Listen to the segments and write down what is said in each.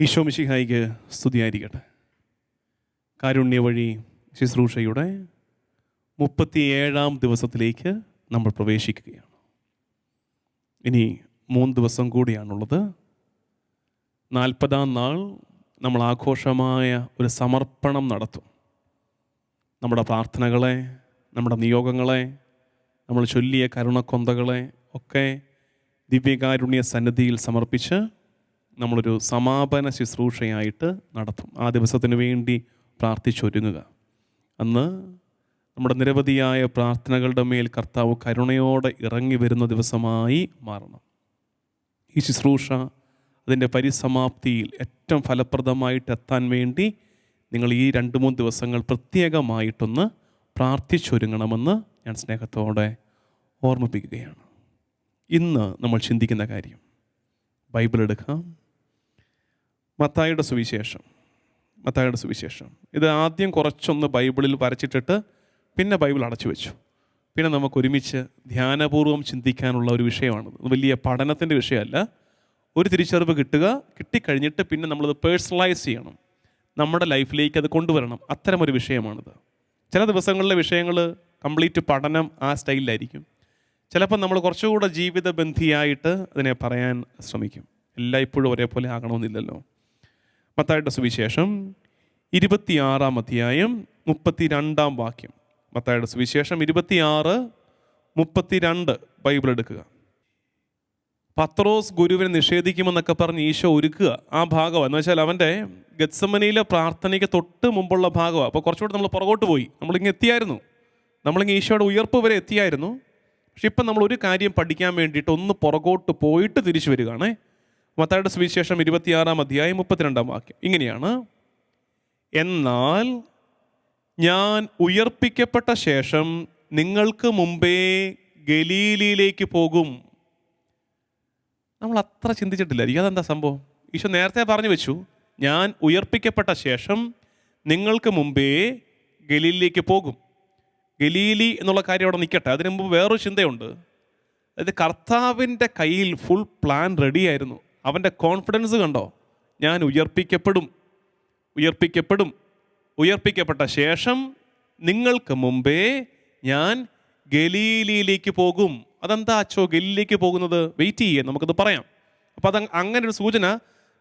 ഈശോ മിശിഹായിക്ക് സ്തുതിയായിരിക്കട്ടെ. കാരുണ്യ വഴി ശുശ്രൂഷയുടെ 37-ാം ദിവസത്തിലേക്ക് നമ്മൾ പ്രവേശിക്കുകയാണ്. ഇനി 3 ദിവസം കൂടിയാണുള്ളത്. 40-ാം നാൾ നമ്മൾ ആഘോഷമായ ഒരു സമർപ്പണം നടത്തും. നമ്മുടെ പ്രാർത്ഥനകളെ, നമ്മുടെ നിയോഗങ്ങളെ, നമ്മൾ ചൊല്ലിയ കരുണക്കൊന്തകളെ ഒക്കെ ദിവ്യകാരുണ്യ സന്നിധിയിൽ സമർപ്പിച്ച് നമ്മളൊരു സമാപന ശുശ്രൂഷയായിട്ട് നടത്തും. ആ ദിവസത്തിന് വേണ്ടി പ്രാർത്ഥിച്ചൊരുങ്ങുക. അന്ന് നമ്മുടെ നിരവധിയായ പ്രാർത്ഥനകളുടെ മേൽ കർത്താവ് കരുണയോടെ ഇറങ്ങി വരുന്ന ദിവസമായി മാറണം. ഈ ശുശ്രൂഷ അതിൻ്റെ പരിസമാപ്തിയിൽ ഏറ്റവും ഫലപ്രദമായിട്ട് എത്താൻ വേണ്ടി നിങ്ങൾ ഈ 2-3 ദിവസങ്ങൾ പ്രത്യേകമായിട്ടൊന്ന് പ്രാർത്ഥിച്ചൊരുങ്ങണമെന്ന് ഞാൻ സ്നേഹത്തോടെ ഓർമ്മിപ്പിക്കുകയാണ്. ഇന്ന് നമ്മൾ ചിന്തിക്കുന്ന കാര്യം, ബൈബിൾ എടുക്കാം. മത്തായിയുടെ സുവിശേഷം. ഇത് ആദ്യം കുറച്ചൊന്ന് ബൈബിളിൽ വരച്ചിട്ടിട്ട് പിന്നെ ബൈബിൾ അടച്ചു വെച്ചു. പിന്നെ നമുക്ക് ഒരുമിച്ച് ധ്യാനപൂർവ്വം ചിന്തിക്കാനുള്ള ഒരു വിഷയമാണ്. വലിയ പഠനത്തിൻ്റെ വിഷയമല്ല. ഒരു തിരിച്ചറിവ് കിട്ടിക്കഴിഞ്ഞിട്ട് പിന്നെ നമ്മളത് പേഴ്സണലൈസ് ചെയ്യണം, നമ്മുടെ ലൈഫിലേക്ക് അത് കൊണ്ടുവരണം. അത്തരമൊരു വിഷയമാണിത്. ചില ദിവസങ്ങളിലെ വിഷയങ്ങൾ കംപ്ലീറ്റ് പഠനം ആ സ്റ്റൈലിലായിരിക്കും. ചിലപ്പോൾ നമ്മൾ കുറച്ചുകൂടെ ജീവിതബന്ധിയായിട്ട് അതിനെ പറയാൻ ശ്രമിക്കും. എല്ലായ്പ്പോഴും ഒരേപോലെ ആകണമെന്നില്ലല്ലോ. മത്തായിയുടെ സുവിശേഷം 26-ാം അധ്യായം 32-ാം വാക്യം. മത്തായിയുടെ സുവിശേഷം 26:32 ബൈബിൾ എടുക്കുക. പത്രോസ് ഗുരുവിനെ നിഷേധിക്കുമെന്നൊക്കെ പറഞ്ഞ് ഈശോ ഒരുക്കുക ആ ഭാഗം എന്ന് വെച്ചാൽ അവൻ്റെ ഗെത്സമനിയിലെ പ്രാർത്ഥനയ്ക്ക് തൊട്ട് മുമ്പുള്ള ഭാഗമാണ്. അപ്പോൾ കുറച്ചുകൂടെ നമ്മൾ പുറകോട്ട് പോയി. നമ്മളിങ്ങ് എത്തിയായിരുന്നു, ഈശോയുടെ ഉയർപ്പ് വരെ എത്തിയായിരുന്നു. പക്ഷെ ഇപ്പം നമ്മൾ ഒരു കാര്യം പഠിക്കാൻ വേണ്ടിയിട്ട് ഒന്ന് പുറകോട്ട് പോയിട്ട് തിരിച്ചു വരികയാണേ. മത്തായിയുടെ സുവിശേഷം 26-ാം അധ്യായം 32-ാം വാക്യം ഇങ്ങനെയാണ്: എന്നാൽ ഞാൻ ഉയർപ്പിക്കപ്പെട്ട ശേഷം നിങ്ങൾക്ക് മുമ്പേ ഗലീലയിലേക്ക് പോകും. നമ്മൾ അത്ര ചിന്തിച്ചിട്ടില്ലായിരിക്കും അതെന്താ സംഭവം. ഈശോ നേരത്തെ പറഞ്ഞു വെച്ചു, ഞാൻ ഉയർപ്പിക്കപ്പെട്ട ശേഷം നിങ്ങൾക്ക് മുമ്പേ ഗലീലയിലേക്ക് പോകും. ഗലീലി എന്നുള്ള കാര്യം അവിടെ നിൽക്കട്ടെ. അതിനു മുമ്പ് വേറൊരു ചിന്തയുണ്ട്. അതായത് കർത്താവിൻ്റെ കയ്യിൽ ഫുൾ പ്ലാൻ റെഡിയായിരുന്നു. അവൻ്റെ കോൺഫിഡൻസ് കണ്ടോ? ഞാൻ ഉയർപ്പിക്കപ്പെട്ട ശേഷം നിങ്ങൾക്ക് മുമ്പേ ഞാൻ ഗലീലയിലേക്ക് പോകും. അതെന്താ അച്ചോ ഗലീലയിലേക്ക് പോകുന്നത്? വെയിറ്റ് ചെയ്യേ, നമുക്കത് പറയാം. അപ്പോൾ അങ്ങനെ ഒരു സൂചന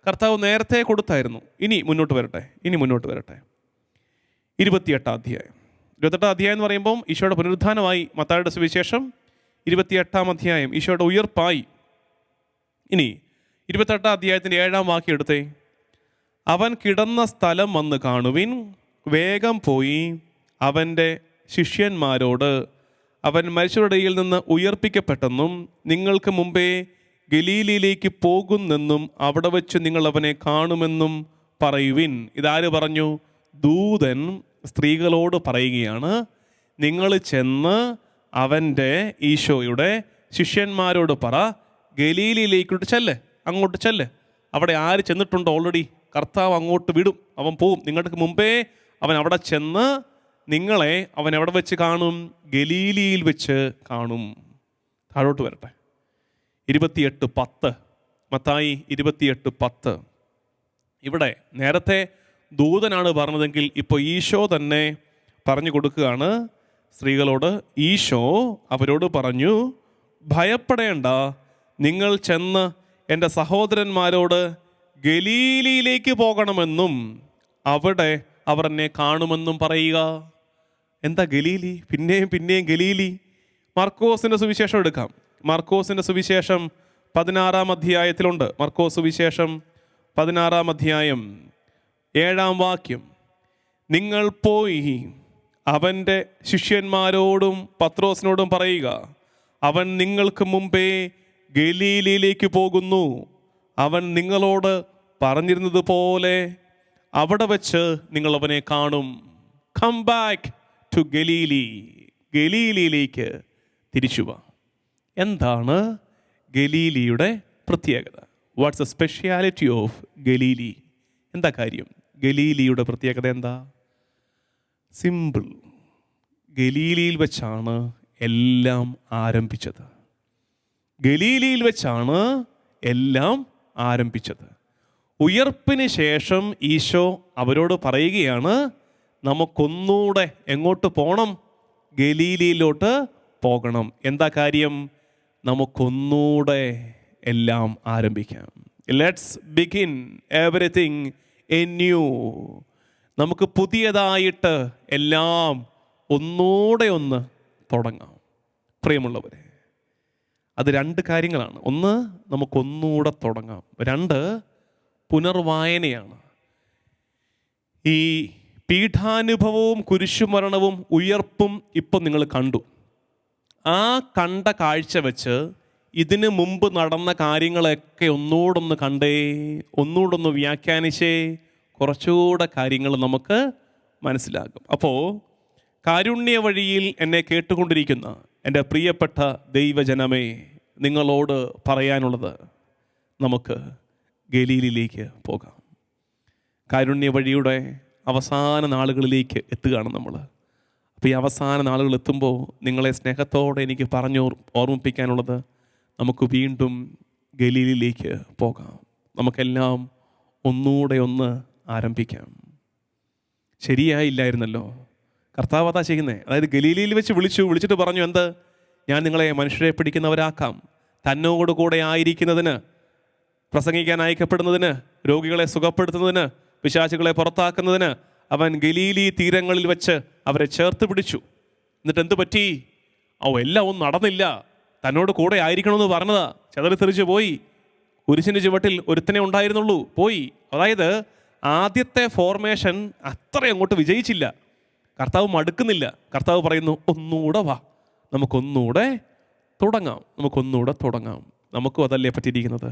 കർത്താവ് നേരത്തെ കൊടുത്തായിരുന്നു. ഇനി മുന്നോട്ട് വരട്ടെ. 28-ാം അധ്യായം എന്ന് പറയുമ്പം ഈശോയുടെ പുനരുത്ഥാനമായി. മത്തായിയുടെ സുവിശേഷം 28-ാം അധ്യായം ഈശോയുടെ ഉയർപ്പായി. ഇനി 28-ാം അധ്യായത്തിൻ്റെ 7-ാം വാക്യം എടുത്തേ. അവൻ കിടന്ന സ്ഥലം വന്ന് കാണുവിൻ, വേഗം പോയി അവൻ്റെ ശിഷ്യന്മാരോട് അവൻ മരിച്ചവരുടെ ഇടയിൽ നിന്ന് ഉയർപ്പിക്കപ്പെട്ടെന്നും നിങ്ങൾക്ക് മുമ്പേ ഗലീലയിലേക്ക് പോകുന്നെന്നും അവിടെ വെച്ച് നിങ്ങൾ അവനെ കാണുമെന്നും പറയുവിൻ. ഇതാര് പറഞ്ഞു? ദൂതൻ സ്ത്രീകളോട് പറയുകയാണ്, നിങ്ങൾ ചെന്ന് അവൻ്റെ ഈശോയുടെ ശിഷ്യന്മാരോട് പറ, അങ്ങോട്ട് ചെല്ല്. അവിടെ ആര് ചെന്നിട്ടുണ്ടോ ഓൾറെഡി? കർത്താവ് അങ്ങോട്ട് വിടും, അവൻ പോവും. നിങ്ങൾക്ക് മുമ്പേ അവൻ അവിടെ ചെന്ന് നിങ്ങളെ അവൻ എവിടെ വെച്ച് കാണും? ഗലീലിയിൽ വെച്ച് കാണും. താഴോട്ട് വരട്ടെ. 28:10 മത്തായി 28:10. ഇവിടെ നേരത്തെ ദൂതനാണ് പറഞ്ഞതെങ്കിൽ ഇപ്പോൾ ഈശോ തന്നെ പറഞ്ഞു കൊടുക്കുകയാണ് സ്ത്രീകളോട്. ഈശോ അവരോട് പറഞ്ഞു, ഭയപ്പെടേണ്ട, നിങ്ങൾ ചെന്ന് എൻ്റെ സഹോദരന്മാരോട് ഗലീലിയിലേക്ക് പോകണമെന്നും അവിടെ അവർ എന്നെ കാണുമെന്നും പറയുക. എന്താ ഗലീലി? പിന്നെയും ഗലീലി. മർക്കോസിൻ്റെ സുവിശേഷം എടുക്കാം. മർക്കോസിൻ്റെ സുവിശേഷം 16-ാം അധ്യായത്തിലുണ്ട്. മർക്കോസ് സുവിശേഷം 16-ാം അധ്യായം 7-ാം വാക്യം. നിങ്ങൾ പോയി അവൻ്റെ ശിഷ്യന്മാരോടും പത്രോസിനോടും പറയുക, അവൻ നിങ്ങൾക്ക് മുമ്പേ ഗലീലയിലേക്ക് പോകുന്നു. അവൻ നിങ്ങളോട് പറഞ്ഞിരുന്നത് പോലെ അവിടെ വെച്ച് നിങ്ങൾ അവനെ കാണും. Come back to Galilee. ഗലീലിയിലേക്ക് തിരിച്ചു വാ. എന്താണ് ഗലീലിയുടെ പ്രത്യേകത? What's the speciality of Galilee? എന്താ കാര്യം? ഗലീലിയുടെ പ്രത്യേകത എന്താ? സിമ്പിൾ. ഗലീലിയിൽ വെച്ചാണ് എല്ലാം ആരംഭിച്ചത്. ഗലീലിയിൽ വെച്ചാണ് എല്ലാം ആരംഭിച്ചത്. ഉയർപ്പിന് ശേഷം ഈശോ അവരോട് പറയുകയാണ്, നമുക്കൊന്നുകൂടെ എങ്ങോട്ട് പോകണം? ഗലീലയിലോട്ട് പോകണം. എന്താ കാര്യം? നമുക്കൊന്നുകൂടെ എല്ലാം ആരംഭിക്കാം. Let's begin everything anew. നമുക്ക് പുതിയതായിട്ട് എല്ലാം ഒന്നുകൂടെ ഒന്ന് തുടങ്ങാം. പ്രിയമുള്ളവരെ, അത് രണ്ട് കാര്യങ്ങളാണ്. ഒന്ന്, നമുക്കൊന്നുകൂടെ തുടങ്ങാം. രണ്ട്, പുനർവായനയാണ്. ഈ പീഠാനുഭവവും കുരിശുമരണവും ഉയർപ്പും ഇപ്പം നിങ്ങൾ കണ്ടു. ആ കണ്ട കാഴ്ച വെച്ച് ഇതിന് മുമ്പ് നടന്ന കാര്യങ്ങളൊക്കെ ഒന്നുകൂടൊന്ന് കണ്ടേ, ഒന്നുകൂടൊന്ന് വ്യാഖ്യാനിച്ചേ, കുറച്ചുകൂടെ കാര്യങ്ങൾ നമുക്ക് മനസ്സിലാകും. അപ്പോൾ കാരുണ്യ വഴിയിൽ എന്നെ കേട്ടുകൊണ്ടിരിക്കുന്ന എൻ്റെ പ്രിയപ്പെട്ട ദൈവജനമേ, നിങ്ങളോട് പറയാനുള്ളത്, നമുക്ക് ഗലീലിലേക്ക് പോകാം. കാരുണ്യ വഴിയുടെ അവസാന നാളുകളിലേക്ക് എത്തുകയാണ് നമ്മൾ. അപ്പോൾ ഈ അവസാന നാളുകൾ എത്തുമ്പോൾ നിങ്ങളെ സ്നേഹത്തോടെ എനിക്ക് പറഞ്ഞു ഓർമ്മിപ്പിക്കാനുള്ളത്, നമുക്ക് വീണ്ടും ഗലീലിലേക്ക് പോകാം. നമുക്കെല്ലാം ഒന്നുകൂടെ ഒന്ന് ആരംഭിക്കാം. ശരിയായില്ലായിരുന്നല്ലോ, കർത്താവ് അതാ ചെയ്യുന്നത്. അതായത് ഗലീലയിൽ വെച്ച് വിളിച്ചിട്ട് പറഞ്ഞു, എന്ത്? ഞാൻ നിങ്ങളെ മനുഷ്യരെ പിടിക്കുന്നവരാക്കാം. തന്നോട് കൂടെ ആയിരിക്കുന്നതിന്, പ്രസംഗിക്കാൻ അയക്കപ്പെടുന്നതിന്, രോഗികളെ സുഖപ്പെടുത്തുന്നതിന്, പിശാചുകളെ പുറത്താക്കുന്നതിന് അവൻ ഗലീലി തീരങ്ങളിൽ വെച്ച് അവരെ ചേർത്ത് പിടിച്ചു. എന്നിട്ട് എന്ത് പറ്റി? എല്ലാം ഒന്നും നടന്നില്ല. തന്നോട് കൂടെ ആയിരിക്കണമെന്ന് പറഞ്ഞതാ, ചെതറിത്തെറിച്ച് പോയി. കുരിശിൻ്റെ ചുവട്ടിൽ ഒരുത്തനെ ഉണ്ടായിരുന്നുള്ളൂ, പോയി. അതായത് ആദ്യത്തെ ഫോർമേഷൻ അത്ര അങ്ങോട്ട് വിജയിച്ചില്ല. കർത്താവ് മടുക്കുന്നില്ല. കർത്താവ് പറയുന്നു, ഒന്നുകൂടെ വാ, നമുക്കൊന്നുകൂടെ തുടങ്ങാം. നമുക്കും അതല്ലേ പറ്റിയിരിക്കുന്നത്.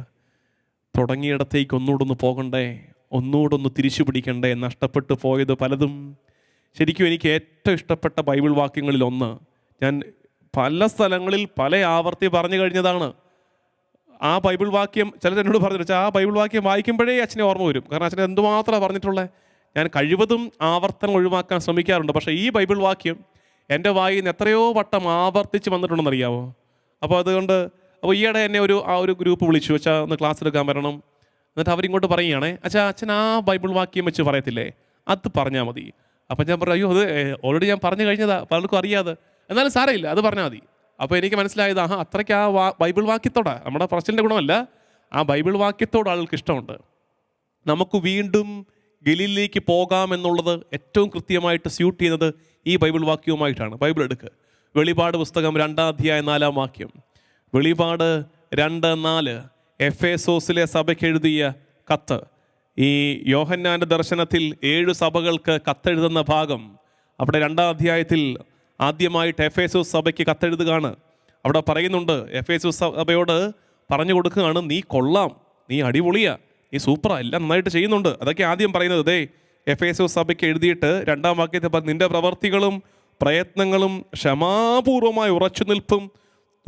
തുടങ്ങിയിടത്തേക്ക് ഒന്നുകൂടെ ഒന്ന് പോകണ്ടേ, ഒന്നുകൂടെ ഒന്ന് തിരിച്ചു പിടിക്കണ്ടേ? നഷ്ടപ്പെട്ടു പോയത് പലതും. ശരിക്കും എനിക്ക് ഏറ്റവും ഇഷ്ടപ്പെട്ട ബൈബിൾ വാക്യങ്ങളിൽ ഒന്ന്, ഞാൻ പല സ്ഥലങ്ങളിൽ പല ആവർത്തി പറഞ്ഞു കഴിഞ്ഞതാണ്. ആ ബൈബിൾ വാക്യം ചിലർ എന്നോട് പറഞ്ഞു വെച്ചാൽ, ആ ബൈബിൾ വാക്യം വായിക്കുമ്പോഴേ അച്ഛനെ ഓർമ്മ വരും. കാരണം അച്ഛനെ എന്തുമാത്രമാണ് പറഞ്ഞിട്ടുള്ളത്. ഞാൻ കഴിവതും ആവർത്തനം ഒഴിവാക്കാൻ ശ്രമിക്കാറുണ്ട്. പക്ഷേ ഈ ബൈബിൾ വാക്യം എൻ്റെ വായിൽ നിന്ന് എത്രയോ വട്ടം ആവർത്തിച്ച് വന്നിട്ടുണ്ടെന്നറിയാമോ? അപ്പോൾ ഈയിടെ എന്നെ ഒരു ഗ്രൂപ്പ് വിളിച്ചു, വെച്ചാൽ ഒന്ന് ക്ലാസ് എടുക്കാൻ വരണം. എന്നിട്ട് അവരിങ്ങോട്ട് പറയുകയാണേ, അച്ഛൻ ആ ബൈബിൾ വാക്യം വെച്ച് പറയത്തില്ലേ, അത് പറഞ്ഞാൽ മതി. അപ്പം ഞാൻ പറഞ്ഞു, അയ്യോ അത് ഓൾറെഡി ഞാൻ പറഞ്ഞു കഴിഞ്ഞതാ, പലർക്കും അറിയാതെ. എന്നാലും സാരമില്ല, അത് പറഞ്ഞാൽ മതി. അപ്പോൾ എനിക്ക് മനസ്സിലായത്, അത്രയ്ക്ക് ആ ബൈബിൾ വാക്യത്തോടാണ്, നമ്മുടെ പ്രശ്നത്തിൻ്റെ ഗുണമല്ല, ആ ബൈബിൾ വാക്യത്തോട് ആൾക്ക് ഇഷ്ടമുണ്ട്. നമുക്ക് വീണ്ടും ഗലീലിലേക്ക് പോകാമെന്നുള്ളത് ഏറ്റവും കൃത്യമായിട്ട് സ്യൂട്ട് ചെയ്യുന്നത് ഈ ബൈബിൾ വാക്യവുമായിട്ടാണ്. ബൈബിൾ എടുക്കുക, വെളിപാട് പുസ്തകം 2-ാം അധ്യായം 4-ാം വാക്യം. വെളിപാട് 2:4 എഫേസോസിലെ സഭയ്ക്ക് എഴുതിയ കത്ത്. ഈ യോഹന്നാൻ്റെ ദർശനത്തിൽ 7 സഭകൾക്ക് കത്തെഴുതുന്ന ഭാഗം, അവിടെ 2-ാം അധ്യായത്തിൽ ആദ്യമായിട്ട് എഫേസോസ് സഭയ്ക്ക് കത്തെഴുതുകയാണ്. അവിടെ പറയുന്നുണ്ട്, എഫേസോസ് സഭയോട് പറഞ്ഞു കൊടുക്കുകയാണ്, നീ കൊള്ളാം, നീ അടിപൊളിയാ, നീ സൂപ്പറാ, എല്ലാം നന്നായിട്ട് ചെയ്യുന്നുണ്ട്. അതൊക്കെ ആദ്യം പറയുന്നത്. എഫേസോസ് സഭയ്ക്ക് എഴുതിയിട്ട് 2-ാം വാക്യത്തിൽ നിന്റെ പ്രവർത്തികളും പ്രയത്നങ്ങളും ക്ഷമാപൂർവമായി ഉറച്ചു നിൽപ്പും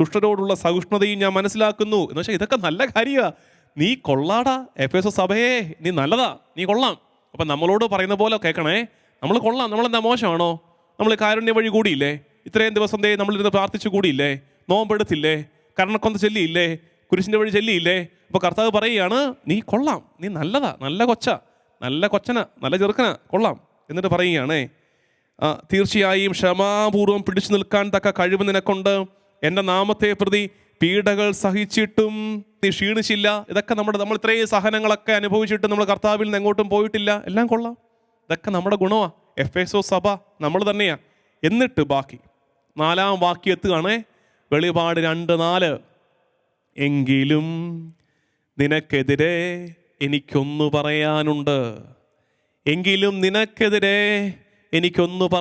ദുഷ്ടരോടുള്ള സഹിഷ്ണുതയും ഞാൻ മനസ്സിലാക്കുന്നു. എന്ന് വെച്ചാൽ ഇതൊക്കെ നല്ല കാര്യമാണ്, നീ കൊള്ളാടാ എഫേസോസ് സഭയെ, നീ നല്ലതാ, നീ കൊള്ളാം. അപ്പം നമ്മളോട് പറയുന്ന പോലെ കേൾക്കണേ, നമ്മൾ കൊള്ളാം, നമ്മളെന്താ മോശമാണോ? നമ്മൾ കാരുണ്യ വഴി കൂടിയില്ലേ? ഇത്രയും ദിവസം നമ്മളിരുന്ന് പ്രാർത്ഥിച്ചു കൂടിയില്ലേ? നോമ്പെടുത്തില്ലേ? കരണക്കൊന്ത ചെല്ലിയില്ലേ? കുരിശിൻ്റെ വഴി ചെല്ലിയില്ലേ? അപ്പോൾ കർത്താവ് പറയുകയാണ്, നീ കൊള്ളാം, നീ നല്ലതാ, നല്ല കൊച്ചന, നല്ല ചെറുക്കന, കൊള്ളാം. എന്നിട്ട് പറയുകയാണേ, തീർച്ചയായും ക്ഷമാപൂർവം പിടിച്ചു നിൽക്കാൻ തക്ക കഴിവ് നിനക്കൊണ്ട്, എൻ്റെ നാമത്തെ പ്രതി പീഡകൾ സഹിച്ചിട്ടും നീ ക്ഷീണിച്ചില്ല. ഇതൊക്കെ നമ്മൾ ഇത്രയും സഹനങ്ങളൊക്കെ അനുഭവിച്ചിട്ട് നമ്മൾ കർത്താവിൽ നിന്ന് എങ്ങോട്ടും പോയിട്ടില്ല. എല്ലാം കൊള്ളാം, ഇതൊക്കെ നമ്മുടെ ഗുണമാണ്. എഫേസോസ് സഭ നമ്മൾ തന്നെയാണ്. എന്നിട്ട് ബാക്കി 4-ാം വാക്യം എത്തുകയാണേ, വെളിപാട് 2:4 എങ്കിലും നിനക്കെതിരെ എനിക്കൊന്നു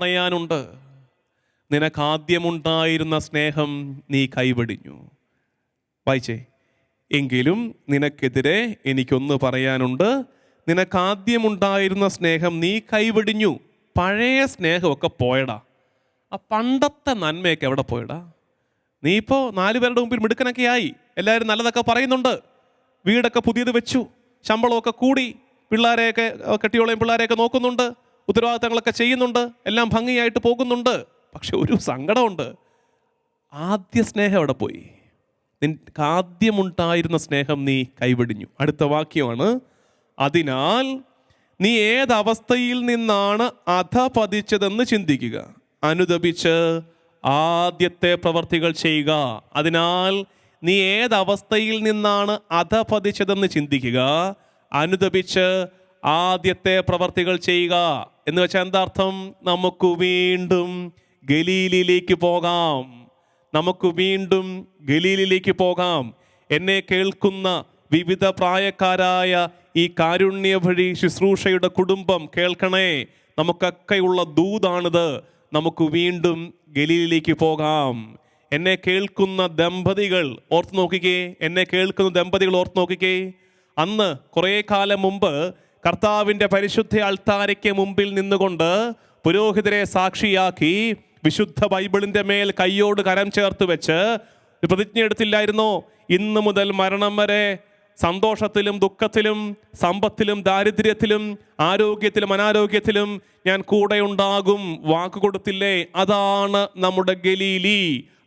പറയാനുണ്ട്. നിനക്കാദ്യമുണ്ടായിരുന്ന സ്നേഹം നീ കൈവെടിഞ്ഞു. വായിച്ചേ, എങ്കിലും നിനക്കെതിരെ എനിക്കൊന്ന് പറയാനുണ്ട്, നിനക്കാദ്യമുണ്ടായിരുന്ന സ്നേഹം നീ കൈവെടിഞ്ഞു. പഴയ സ്നേഹമൊക്കെ പോയടാ, ആ പണ്ടത്തെ നന്മയൊക്കെ എവിടെ പോയടാ? നീ ഇപ്പോൾ 4 പേരുടെ മുമ്പിൽ മിടുക്കനൊക്കെ ആയി, എല്ലാവരും നല്ലതൊക്കെ പറയുന്നുണ്ട്, വീടൊക്കെ പുതിയത് വെച്ചു, ശമ്പളമൊക്കെ കൂടി, കെട്ടിയോളെയും പിള്ളേരെയൊക്കെ നോക്കുന്നുണ്ട്, ഉത്തരവാദിത്തങ്ങളൊക്കെ ചെയ്യുന്നുണ്ട്, എല്ലാം ഭംഗിയായിട്ട് പോകുന്നുണ്ട്. പക്ഷെ ഒരു സങ്കടമുണ്ട്, ആദ്യ സ്നേഹം എവിടെ പോയി? നിനക്ക് ആദ്യമുണ്ടായിരുന്ന സ്നേഹം നീ കൈവെടിഞ്ഞു. അടുത്ത വാക്യമാണ്, അതിനാൽ നീ ഏതവസ്ഥയിൽ നിന്നാണ് അധപതിച്ചതെന്ന് ചിന്തിക്കുക, അനുദപിച്ച് ആദ്യത്തെ പ്രവർത്തികൾ ചെയ്യുക. അതിനാൽ നീ ഏതവസ്ഥയിൽ നിന്നാണ് അധപതിച്ചതെന്ന് ചിന്തിക്കുക, അനുദപിച്ച് ആദ്യത്തെ പ്രവർത്തികൾ ചെയ്യുക. എന്ന് വെച്ചാൽ എന്താ അർത്ഥം? നമുക്ക് വീണ്ടും ഗലീലിലേക്ക് പോകാം. നമുക്ക് വീണ്ടും ഗലീലിലേക്ക് പോകാം. എന്നെ കേൾക്കുന്ന വിവിധ പ്രായക്കാരായ ഈ കാരുണ്യ വഴി ശുശ്രൂഷയുടെ കുടുംബം കേൾക്കണേ, നമുക്കൊക്കെയുള്ള ദൂതാണിത്. നമുക്ക് വീണ്ടും ഗലീലിലേക്ക് പോകാം. എന്നെ കേൾക്കുന്ന ദമ്പതികൾ ഓർത്ത് നോക്കിക്കേ, എന്നെ കേൾക്കുന്ന ദമ്പതികൾ ഓർത്ത് നോക്കിക്കേ. അന്ന് കുറേ കാലം മുമ്പ് കർത്താവിൻ്റെ പരിശുദ്ധ അൾത്താരയ്ക്ക് മുമ്പിൽ നിന്നുകൊണ്ട് പുരോഹിതരെ സാക്ഷിയാക്കി വിശുദ്ധ ബൈബിളിൻ്റെ മേൽ കൈയോട് കരം ചേർത്ത് വെച്ച് പ്രതിജ്ഞ എടുത്തില്ലായിരുന്നോ? ഇന്നു മുതൽ മരണം വരെ സന്തോഷത്തിലും ദുഃഖത്തിലും സമ്പത്തിലും ദാരിദ്ര്യത്തിലും ആരോഗ്യത്തിലും അനാരോഗ്യത്തിലും ഞാൻ കൂടെ ഉണ്ടാകും. വാക്ക് കൊടുത്തില്ലേ? അതാണ് നമ്മുടെ ഗലീലി.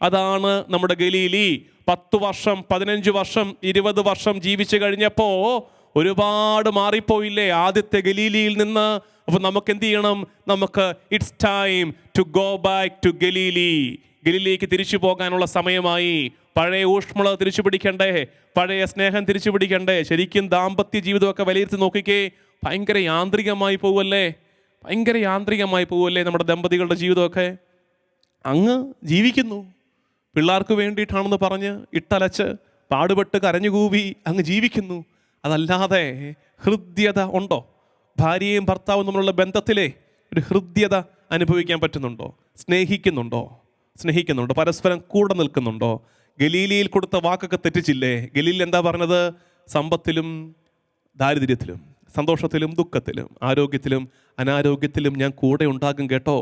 അതാണ് നമ്മുടെ ഗലീലി. 10 വർഷം 15 വർഷം 20 വർഷം ജീവിച്ചു കഴിഞ്ഞപ്പോൾ ഒരുപാട് മാറിപ്പോയില്ലേ ആദ്യത്തെ ഗലീലിയിൽ നിന്ന്? അപ്പോൾ നമുക്ക് എന്ത് ചെയ്യണം? നമുക്ക് it's time to go back to Galilee. ഗലീലിലേക്ക് തിരിച്ചു പോകാനുള്ള സമയമായി. പഴയ ഊഷ്മളത തിരിച്ചു പിടിക്കണ്ടേ? പഴയ സ്നേഹം തിരിച്ചു പിടിക്കണ്ടേ? ശരിക്കും ദാമ്പത്യ ജീവിതമൊക്കെ വിലയിരുത്തി നോക്കിക്കേ, ഭയങ്കര യാന്ത്രികമായി പോവല്ലേ? ഭയങ്കര യാന്ത്രികമായി പോവല്ലേ നമ്മുടെ ദമ്പതികളുടെ ജീവിതമൊക്കെ? അങ്ങ് ജീവിക്കുന്നു, പിള്ളേർക്ക് വേണ്ടിയിട്ടാണെന്ന് പറഞ്ഞ് ഇട്ടലച്ച് പാടുപെട്ട് കരഞ്ഞുകൂവി അങ്ങ് ജീവിക്കുന്നു. അതല്ലാതെ ഹൃദ്യത ഉണ്ടോ? ഭാര്യയും ഭർത്താവും തമ്മിലുള്ള ബന്ധത്തിലെ ഒരു ഹൃദ്യത അനുഭവിക്കാൻ പറ്റുന്നുണ്ടോ? സ്നേഹിക്കുന്നുണ്ടോ? പരസ്പരം കൂടെ നിൽക്കുന്നുണ്ടോ? ഗലീലിയിൽ കൊടുത്ത വാക്കൊക്കെ തെറ്റിച്ചില്ലേ? ഗലീലിൽ എന്താ പറഞ്ഞത്? സമ്പത്തിലും ദാരിദ്ര്യത്തിലും സന്തോഷത്തിലും ദുഃഖത്തിലും ആരോഗ്യത്തിലും അനാരോഗ്യത്തിലും ഞാൻ കൂടെ ഉണ്ടാകും കേട്ടോ.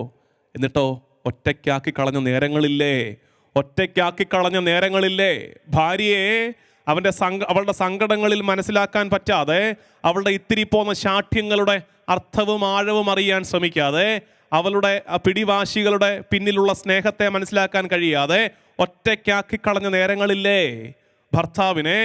എന്നിട്ടോ ഒറ്റയ്ക്കാക്കി കളഞ്ഞ നേരങ്ങളില്ലേ? ഭാര്യയെ അവളുടെ സങ്കടങ്ങളിൽ മനസ്സിലാക്കാൻ പറ്റാതെ, അവളുടെ ഇത്തിരി പോന്ന ശാഠ്യങ്ങളുടെ അർത്ഥവും ആഴവും അറിയാൻ ശ്രമിക്കാതെ, അവളുടെ പിടിവാശികളുടെ പിന്നിലുള്ള സ്നേഹത്തെ മനസ്സിലാക്കാൻ കഴിയാതെ ഒറ്റയ്ക്കാക്കി കളഞ്ഞ നേരങ്ങളില്ലേ? ഭർത്താവിനെ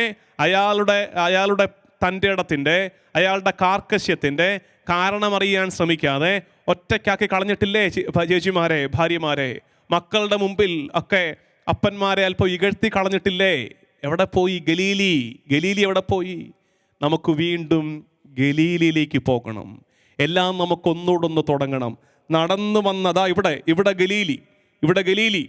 അയാളുടെ തൻ്റെ ഇടത്തിൻ്റെ അയാളുടെ കാർക്കശ്യത്തിൻ്റെ കാരണമറിയാൻ ശ്രമിക്കാതെ ഒറ്റയ്ക്കാക്കി കളഞ്ഞിട്ടില്ലേ ചേച്ചിമാരെ, ഭാര്യമാരെ? മക്കളുടെ മുമ്പിൽ ഒക്കെ അപ്പന്മാരെ അല്പം ഇകഴ്ത്തി കളഞ്ഞിട്ടില്ലേ? എവിടെ പോയി ഗലീലി എവിടെ പോയി? നമുക്ക് വീണ്ടും ഗലീലിയിലേക്ക് പോകണം. എല്ലാം നമുക്കൊന്നുകൂടൊന്ന് തുടങ്ങണം. നടന്നു വന്നതാ ഇവിടെ ഗലീലി,